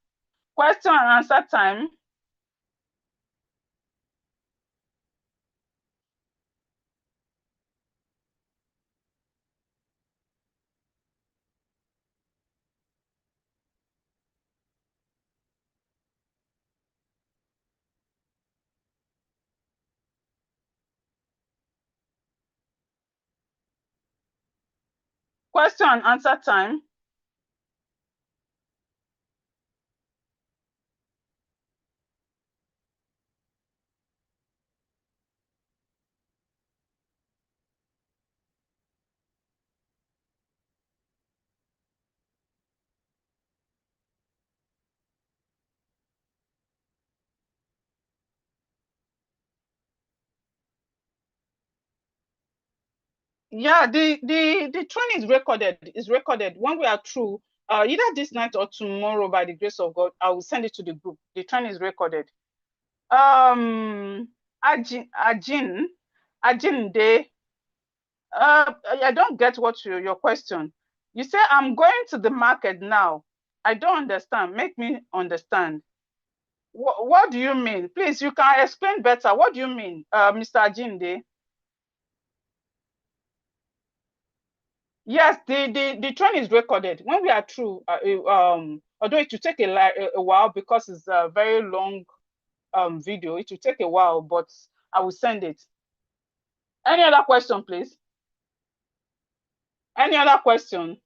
Question and answer time. Question and answer time. Yeah, the training is recorded. It's recorded. When we are through, either this night or tomorrow, by the grace of God, I will send it to the group. The training is recorded. Ajin, Ajinde. I don't get what your question. You say I'm going to the market now. I don't understand. Make me understand. What do you mean? Please, you can explain better. What do you mean, Mr. Ajinde? Yes, the train is recorded. When we are through, although it will take a while because it's a very long video, it will take a while, but I will send it. Any other question, please? Any other question?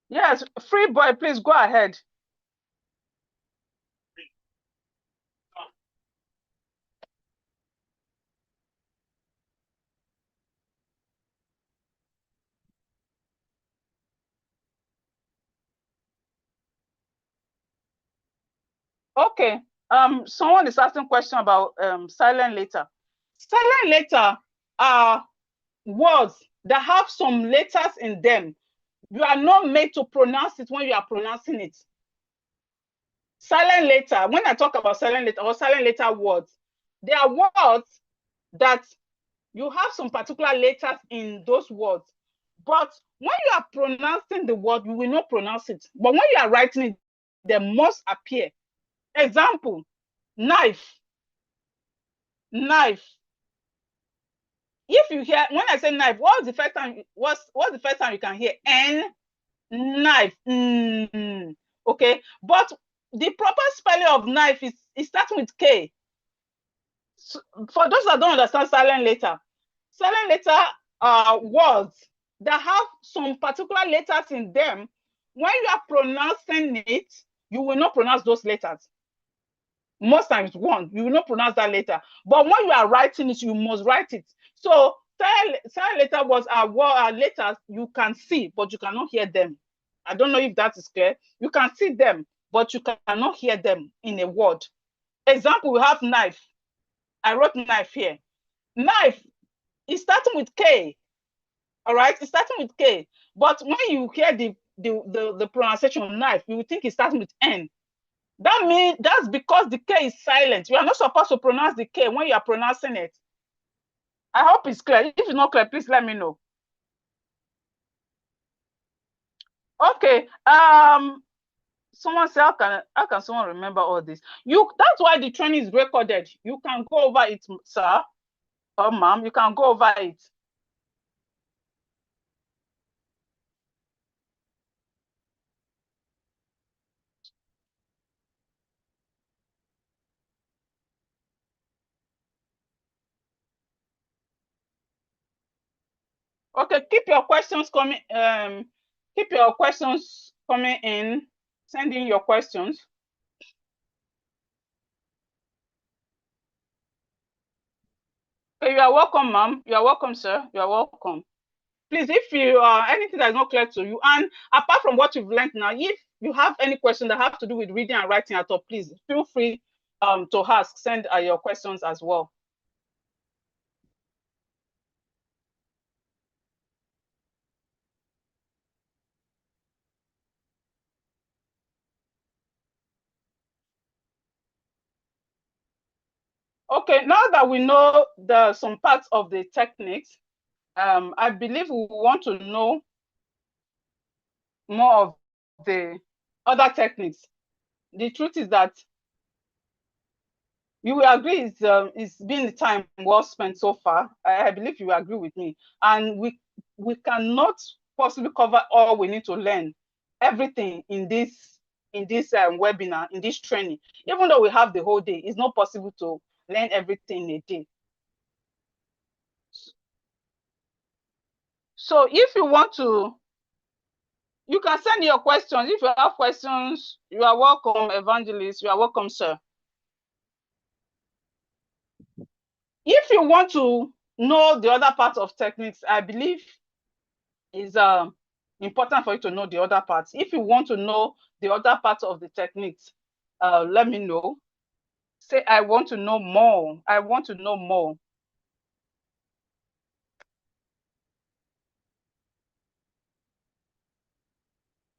Yes, free boy, please go ahead. Okay. Someone is asking question about silent letter. Silent letter are words that have some letters in them. You are not made to pronounce it when you are pronouncing it. Silent letter, when I talk about silent letter or silent letter words, they are words that you have some particular letters in those words. But when you are pronouncing the word, you will not pronounce it. But when you are writing it, they must appear. Example, knife. Knife. If you hear, when I say knife, what's the first time you can hear? N, knife. Okay. But the proper spelling of knife is starting with K. So, for those that don't understand silent letter are words that have some particular letters in them. When you are pronouncing it, you will not pronounce those letters. Most times one, you will not pronounce that letter. But when you are writing it, you must write it. So silent letter words are letters you can see, but you cannot hear them. I don't know if that is clear. You can see them, but you cannot hear them in a word. Example, we have knife. I wrote knife here. Knife is starting with K. All right, it's starting with K. But when you hear the pronunciation of knife, you will think it's starting with N. That means that's because the K is silent. You are not supposed to pronounce the K when you are pronouncing it. I hope it's clear. If it's not clear, please let me know. Okay. Someone say, how can someone remember all this? That's why the training is recorded. You can go over it, sir or ma'am. You can go over it. Okay, keep your questions coming. Keep your questions coming in. Send in your questions. Okay, you are welcome, ma'am. You are welcome, sir. You are welcome. Please, if you anything that is not clear to you, and apart from what you've learned now, if you have any question that have to do with reading and writing at all, please feel free to ask, send your questions as well. Okay, now that we know some parts of the techniques, I believe we want to know more of the other techniques. The truth is that you will agree it's been the time well spent so far. I believe you agree with me. And we cannot possibly cover all we need to learn, everything in this webinar, in this training. Even though we have the whole day, it's not possible to learn everything in a day. So if you want to, you can send your questions. If you have questions, you are welcome, Evangelist. You are welcome, sir. If you want to know the other parts of techniques, I believe is important for you to know the other parts. If you want to know the other parts of the techniques, let me know. Say, I want to know more. I want to know more.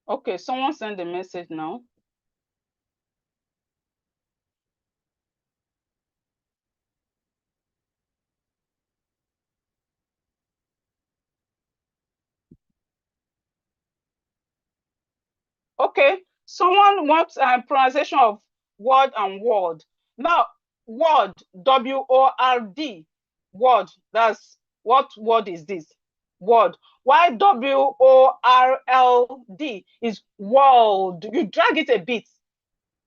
Okay, someone send a message now. Okay, someone wants a pronunciation of word and word. Now, word, W-O-R-D, word, that's, what word is this? Word. Why W-O-R-L-D is world. You drag it a bit.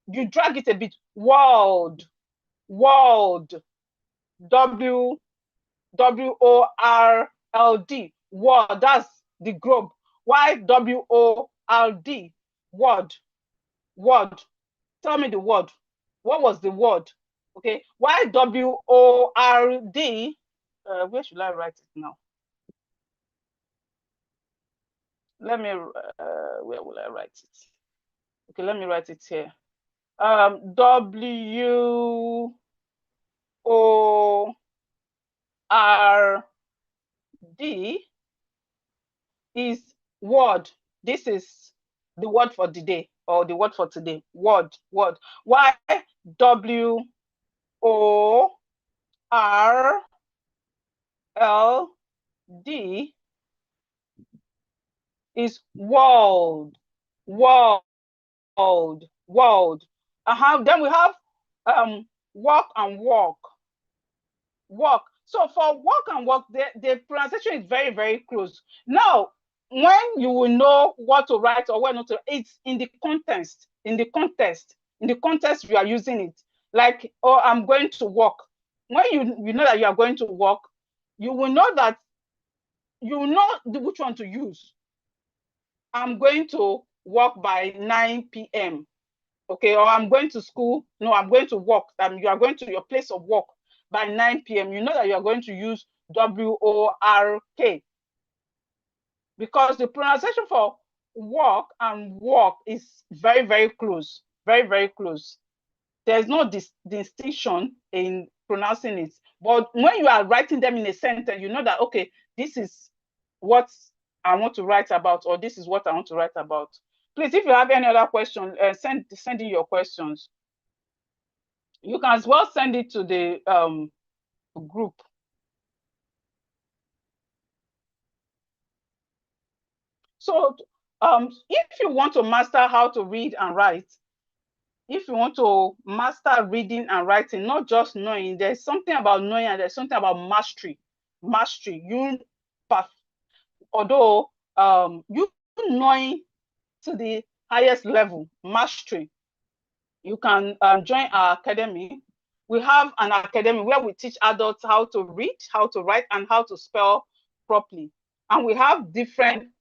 You drag it a bit. World. World. W-O-R-L-D. World. That's the globe. Why W-O-R-D? Word. Word. Tell me the word. What was the word? Okay. Why W-O-R-D? Where should I write it now? Let me, where will I write it? Okay, let me write it here. W-O-R-D is word. This is the word for the day, or the word for today. Word, word. Why W-O-R-L-D is world, world, world. Then we have walk and walk, walk. So for walk and walk, the pronunciation is very, very close. Now, when you will know what to write or what not to, it's in the context, in the context you are using it. Like, oh, I'm going to walk. When you know that you are going to walk, you will know that you know which one to use. I'm going to walk by 9 p.m. Okay, or I'm going to school. No, I'm going to work. You are going to your place of work by 9 p.m. You know that you are going to use W-O-R-K, because the pronunciation for walk and walk is very, very close. Very, very close. There's no distinction in pronouncing it. But when you are writing them in a sentence, you know that, okay, this is what I want to write about, or this is what I want to write about. Please, if you have any other question, send in your questions. You can as well send it to the group. So if you want to master how to read and write, if you want to master reading and writing, not just knowing, there's something about knowing and there's something about mastery. Mastery. Although you knowing to the highest level, mastery, you can join our academy. We have an academy where we teach adults how to read, how to write, and how to spell properly. And we have different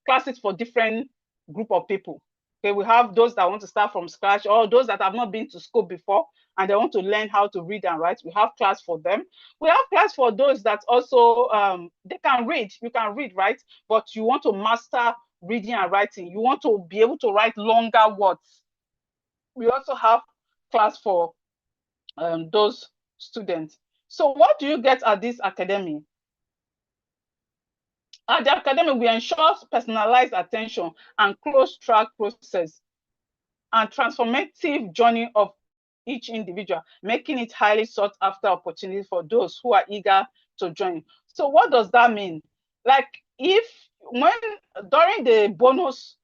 classes for different group of people. Okay, we have those that want to start from scratch, or those that have not been to school before and they want to learn how to read and write. We have class for them. We have class for those that also they can read. You can read, right? But you want to master reading and writing. You want to be able to write longer words. We also have class for those students. So what do you get at this academy? At the academy, we ensure personalized attention and close track process and transformative journey of each individual, making it highly sought after opportunity for those who are eager to join. So what does that mean? Like during the bonus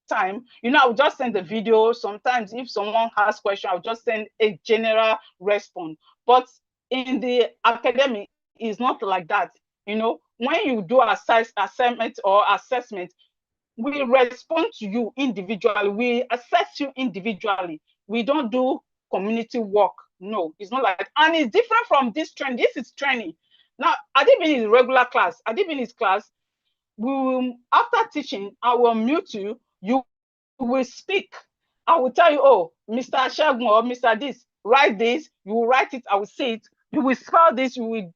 time, I'll just send the video. Sometimes if someone has question, I'll just send a general response. But in the academy, it's not like that. When you do assignment or assessment, we respond to you individually. We assess you individually. We don't do community work. No, it's not like that. And it's different from this training. This is training. Now, Adibin is regular class. Adibin is class. We will, after teaching, I will mute you. You will speak. I will tell you, oh, Mr. Shagun or Mr. This, write this. You will write it. I will say it. You will spell this. You will.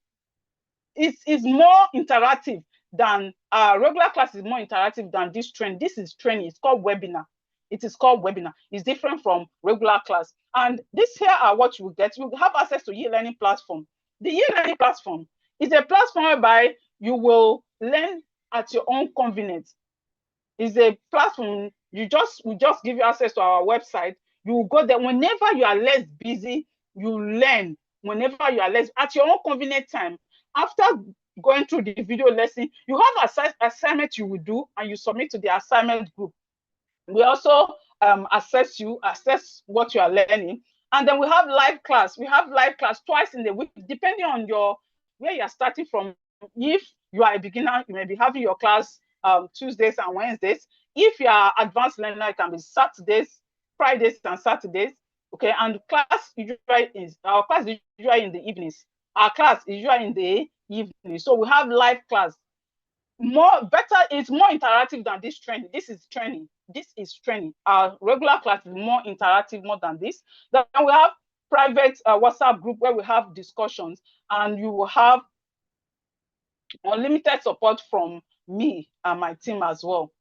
It's more interactive than regular class is more interactive than this training. This is training. It's called webinar. It is called webinar. It's different from regular class. And this here are what you will get. You have access to e-learning platform. The e-learning platform is a platform whereby you will learn at your own convenience. It's a platform. We just give you access to our website. You will go there whenever you are less busy. You learn whenever you are less at your own convenient time. After going through the video lesson, you have assignment you will do and you submit to the assignment group. We also assess what you are learning. And then we have live class. We have live class twice in the week, depending on where you are starting from. If you are a beginner, you may be having your class Tuesdays and Wednesdays. If you are advanced learner, it can be Saturdays, Fridays and Saturdays. Okay, and our class is usually in the evenings. Our class is usually in the evening. So we have live class. It's more interactive than this training. This is training. Our regular class is more interactive, more than this. Then we have private WhatsApp group where we have discussions, and you will have unlimited support from me and my team as well.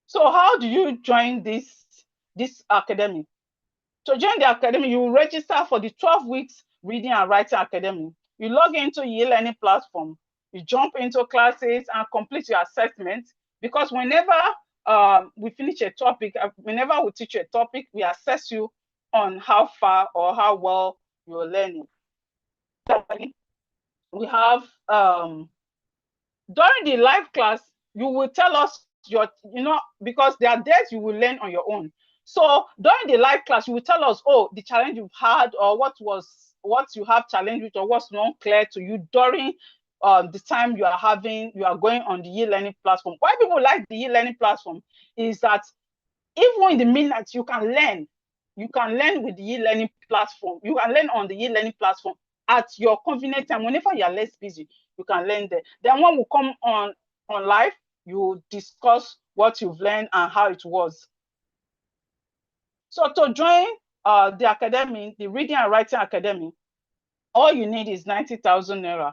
So how do you join this academy? To join the academy, you will register for the 12 weeks reading and writing academy. You log into e-learning platform, you jump into classes and complete your assessment, because whenever we finish a topic, whenever we teach you a topic, we assess you on how far or how well you're learning. We have during the live class, you will tell us because there are days you will learn on your own. So during the live class, you will tell us, oh, the challenge you've had, or what you have challenge with, or what's not clear to you during the time you are going on the e-learning platform. Why people like the e-learning platform is that even in the minute you can learn. You can learn with the e-learning platform. You can learn on the e-learning platform at your convenient time. Whenever you are less busy, you can learn there. Then when we come on live, you discuss what you've learned and how it was. So to join the academy, the Reading and Writing Academy, all you need is 90,000 naira.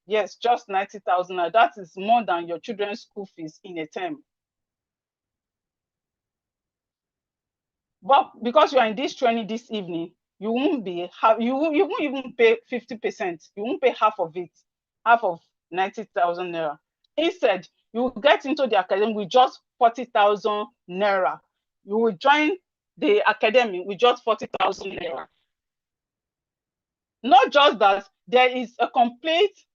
Yes, just 90,000 naira. That is more than your children's school fees in a term. But because you are in this training this evening, you won't even pay 50%. You won't pay half of it, half of 90,000 naira. Instead, you will get into the academy with just 40,000 naira. You will join the academy with just 40,000 naira. Not just that, there is a complete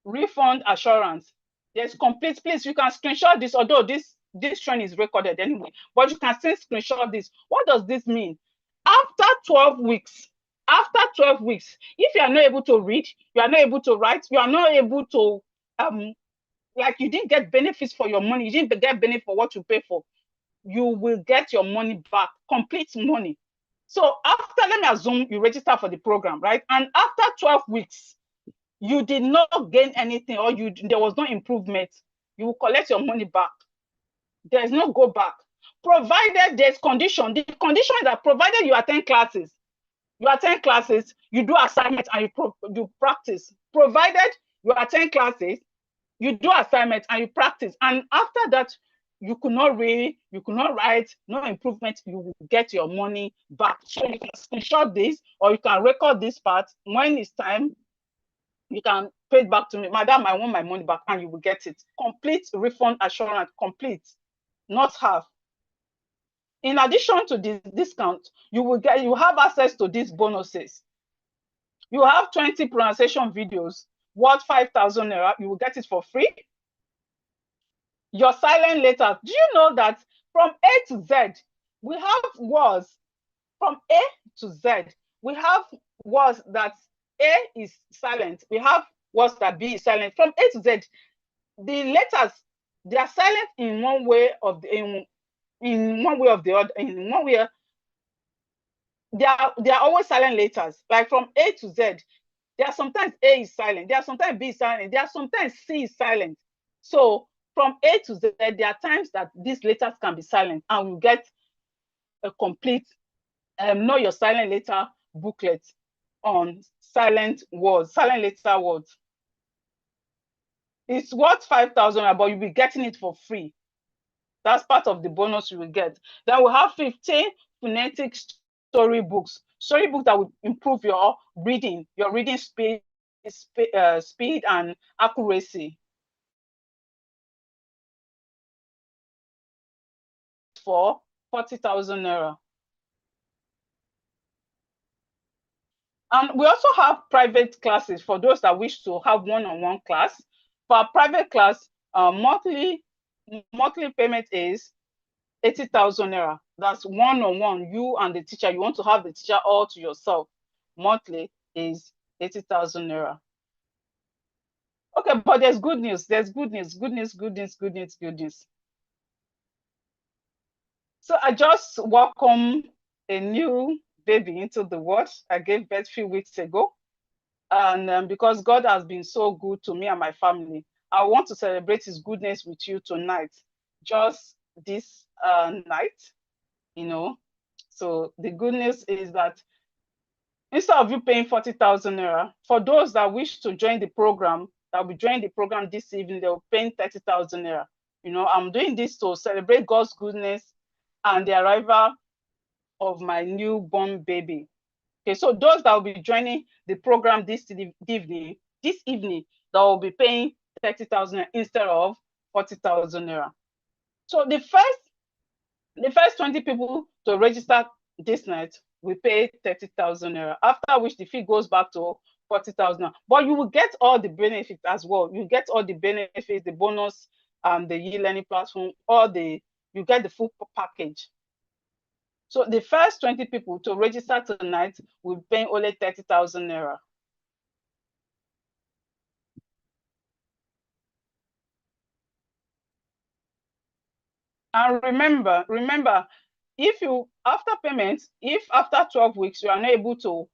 refund assurance. There's complete, please, you can screenshot this, although this training is recorded anyway, but you can still screenshot this. What does this mean? After 12 weeks, if you are not able to read, you are not able to write, you are not able to, you didn't get benefits for your money, you didn't get benefit for what you pay for, you will get your money back, complete money. So after, let me assume you register for the program, right? And after 12 weeks, you did not gain anything, or there was no improvement, you will collect your money back. There is no go back. provided there's condition. The condition is that provided you attend classes, you do assignments and you practice. Provided you attend classes, you do assignments and you practice. And after that, you could not read, you could not write, no improvement, you will get your money back. So you can screenshot this or you can record this part. When it's time, you can pay it back to me. Madam, I want my money back, and you will get it. Complete refund assurance, complete, not half. In addition to this discount, you have access to these bonuses. You have 20 pronunciation videos worth 5,000 naira. You will get it for free. Your silent letters. Do you know that from A to Z, we have words from A to Z. We have words that A is silent. We have words that B is silent. From A to Z, the letters, they are silent in one way of the in one way of the other. In one way, they are always silent letters. Like from A to Z, there are sometimes A is silent. There are sometimes B is silent. There are sometimes C is silent. So from A to Z, there are times that these letters can be silent, and we get a complete know your silent letter booklet on silent words, silent letter words. It's worth 5,000, but you'll be getting it for free. That's part of the bonus you will get. Then we have 15 phonetic storybooks that will improve your reading speed and accuracy. For 40,000 naira. And we also have private classes for those that wish to have one-on-one class. For a private class, monthly payment is 80,000 naira. That's one-on-one, you and the teacher. You want to have the teacher all to yourself. Monthly is 80,000 naira. Okay, but there's good news. There's good news. So I just welcomed a new baby into the world. I gave birth a few weeks ago. And because God has been so good to me and my family, I want to celebrate his goodness with you tonight. Just this night, you know. So the good news is that instead of you paying 40,000 naira, for those that wish to join the program, that will join the program this evening, they'll pay 30,000 naira. You know, I'm doing this to celebrate God's goodness and the arrival of my newborn baby. Okay, so those that will be joining the program this evening, that will be paying 30,000 instead of 40,000 naira. So the first 20 people to register this night will pay 30,000 naira, after which the fee goes back to 40,000. But you will get all the benefits as well. You get all the benefits, the bonus, the e-learning platform, you get the full package. So the first 20 people to register tonight will pay only 30,000 naira. And remember, if you, after payment, if after 12 weeks you are not able to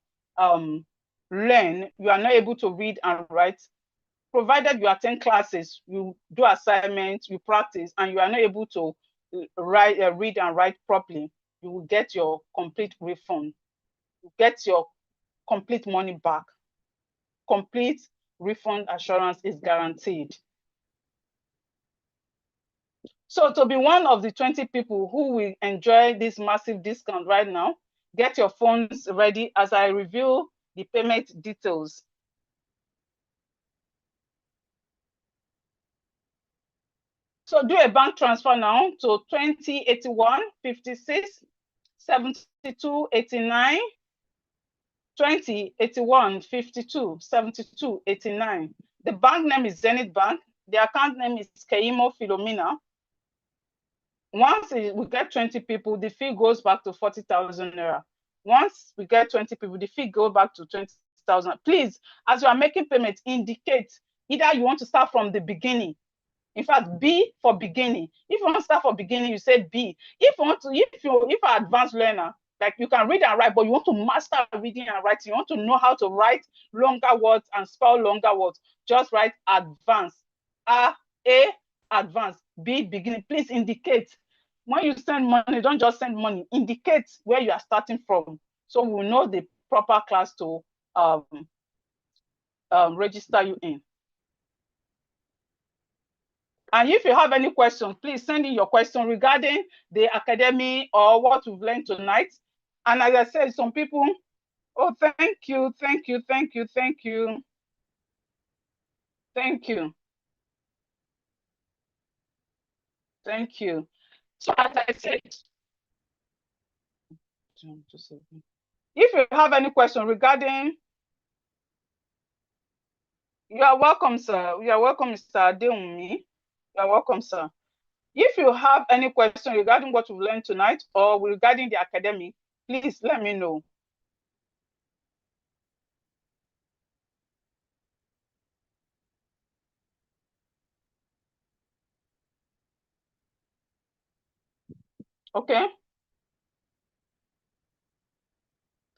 learn, you are not able to read and write, provided you attend classes, you do assignments, you practice, and you are not able to read and write properly, you will get your complete refund. You get your complete money back. Complete refund assurance is guaranteed. So to be one of the 20 people who will enjoy this massive discount right now, get your phones ready as I reveal the payment details. So do a bank transfer now to 2081 56 72 89 2081 52 72 89. The bank name is Zenith Bank. The account name is Keimo Philomena. Once we get 20 people, the fee goes back to 40,000 naira. Once we get 20 people, the fee goes back to 20,000. Please, as you are making payments, indicate either you want to start from the beginning. In fact, B for beginning. If you want to start from beginning, you say B. If you're an advanced learner, like you can read and write, but you want to master reading and writing, you want to know how to write longer words and spell longer words, just write advanced. A, advanced. B, beginning. Please indicate. when you send money, don't just send money. Indicate where you are starting from, so we'll know the proper class to register you in. And if you have any questions, please send in your question regarding the academy or what we've learned tonight. And as I said, some people, oh, thank you. Thank you. So as I said, if you have any question regarding, you are welcome, sir. You are welcome, Mr. Adeunmi. You are welcome, sir. If you have any question regarding what we've learned tonight or regarding the academy, please let me know. Okay.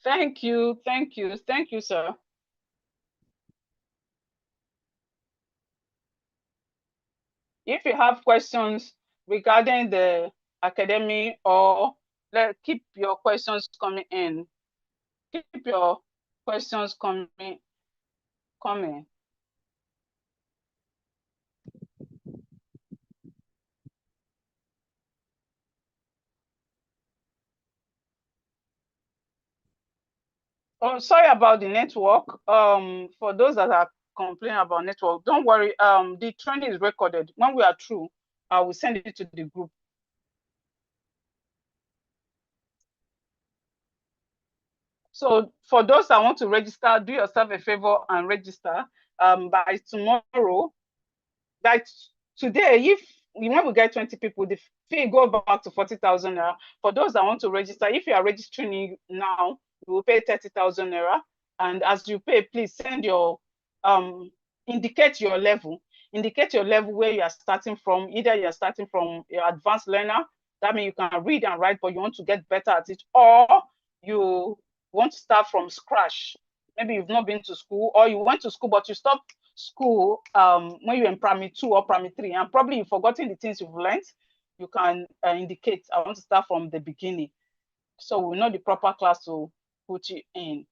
Thank you, sir. If you have questions regarding the academy, or keep your questions coming in. Keep your questions coming. Oh, sorry about the network. For those that are complaining about network, don't worry. The training is recorded. When we are through, I will send it to the group. So for those that want to register, do yourself a favor and register by tomorrow. By today, if when we get 20 people, the fee go back to 40,000 naira. For those that want to register, if you are registering now, you will pay 30,000 naira. And as you pay, please send your indicate your level. Indicate your level where you are starting from. Either you are starting from your advanced learner, that means you can read and write, but you want to get better at it, or you want to start from scratch. Maybe you've not been to school, or you went to school but you stopped school when you're in primary 2 or primary 3, and probably you've forgotten the things you've learned. You can indicate, I want to start from the beginning, so we know the proper class to put you in.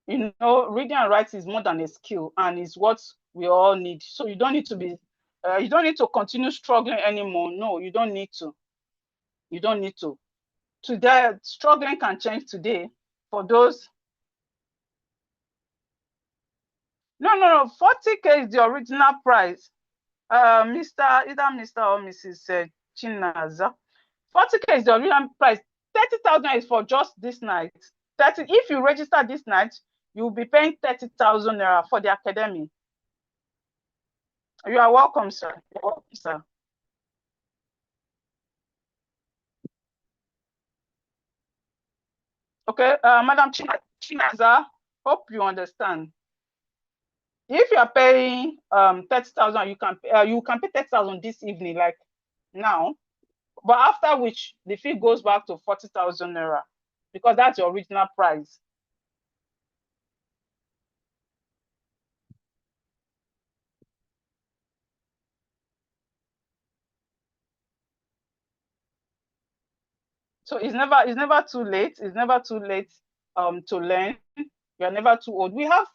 You know, reading and writing is more than a skill, and is what we all need. So you don't need to be you don't need to continue struggling anymore. No, you don't need to. Today, struggling can change today. For those, no, 40K is the original price. Either Mr. or Mrs. Chinaza. 40K is the original price. 30,000 is for just this night. 30. If you register this night, you'll be paying 30,000 naira for the academy. You are welcome, sir. You're welcome, sir. Okay, Madam Chinaza, hope you understand. If you are paying 30,000, you can pay 30,000 this evening, like now. But after which the fee goes back to 40,000 naira, because that's your original price. So it's never too late. It's never too late to learn. You're never too old. We have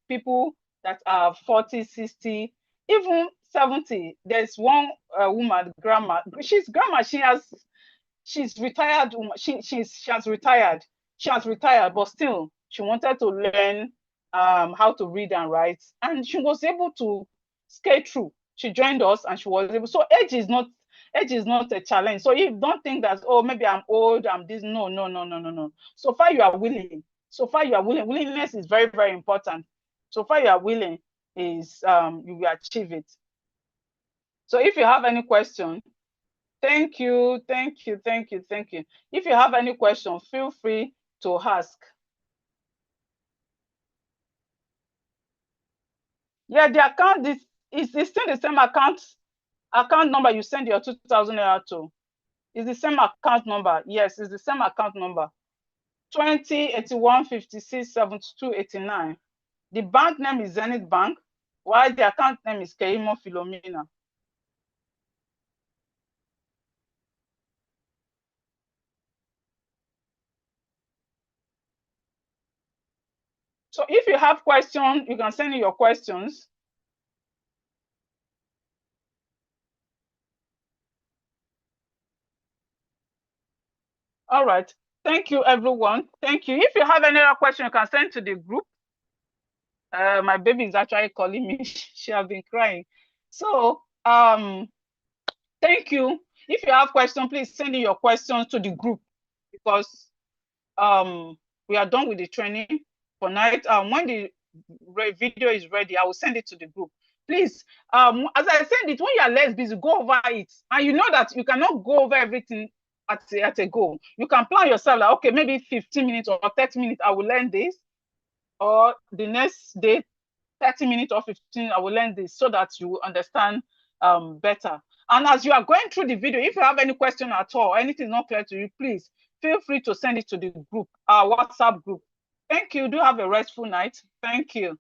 people that are 40, 60, even 70. There's one woman, grandma. She's grandma. She's retired. She has retired. She has retired, but still she wanted to learn how to read and write, and she was able to skate through. She joined us, and she was able. So age is not a challenge. So you don't think that, oh, maybe I'm old, I'm this. No. So far you are willing. Willingness is very, very important. So far you are willing, is you will achieve it. So if you have any question, thank you. If you have any question, feel free to ask. Yeah, the account is still the same account number you send your 2,000 naira to. It's the same account number. Yes, it's the same account number. 20 81 56 72 89. The bank name is Zenith Bank, while the account name is Keimo Philomena. So if you have questions, you can send in your questions. All right. Thank you, everyone. Thank you. If you have any other question, you can send to the group. My baby is actually calling me. She has been crying. So thank you. If you have questions, please send in your questions to the group, because we are done with the training for night. When the video is ready, I will send it to the group. Please, as I send it, when you are less busy, go over it. And you know that you cannot go over everything at a go. You can plan yourself like, okay, maybe 15 minutes or 30 minutes, I will learn this. Or the next day, 30 minutes or 15, I will learn this, so that you will understand better. And as you are going through the video, if you have any question at all, anything not clear to you, please feel free to send it to the group, our WhatsApp group. Thank you. Do have a restful night. Thank you.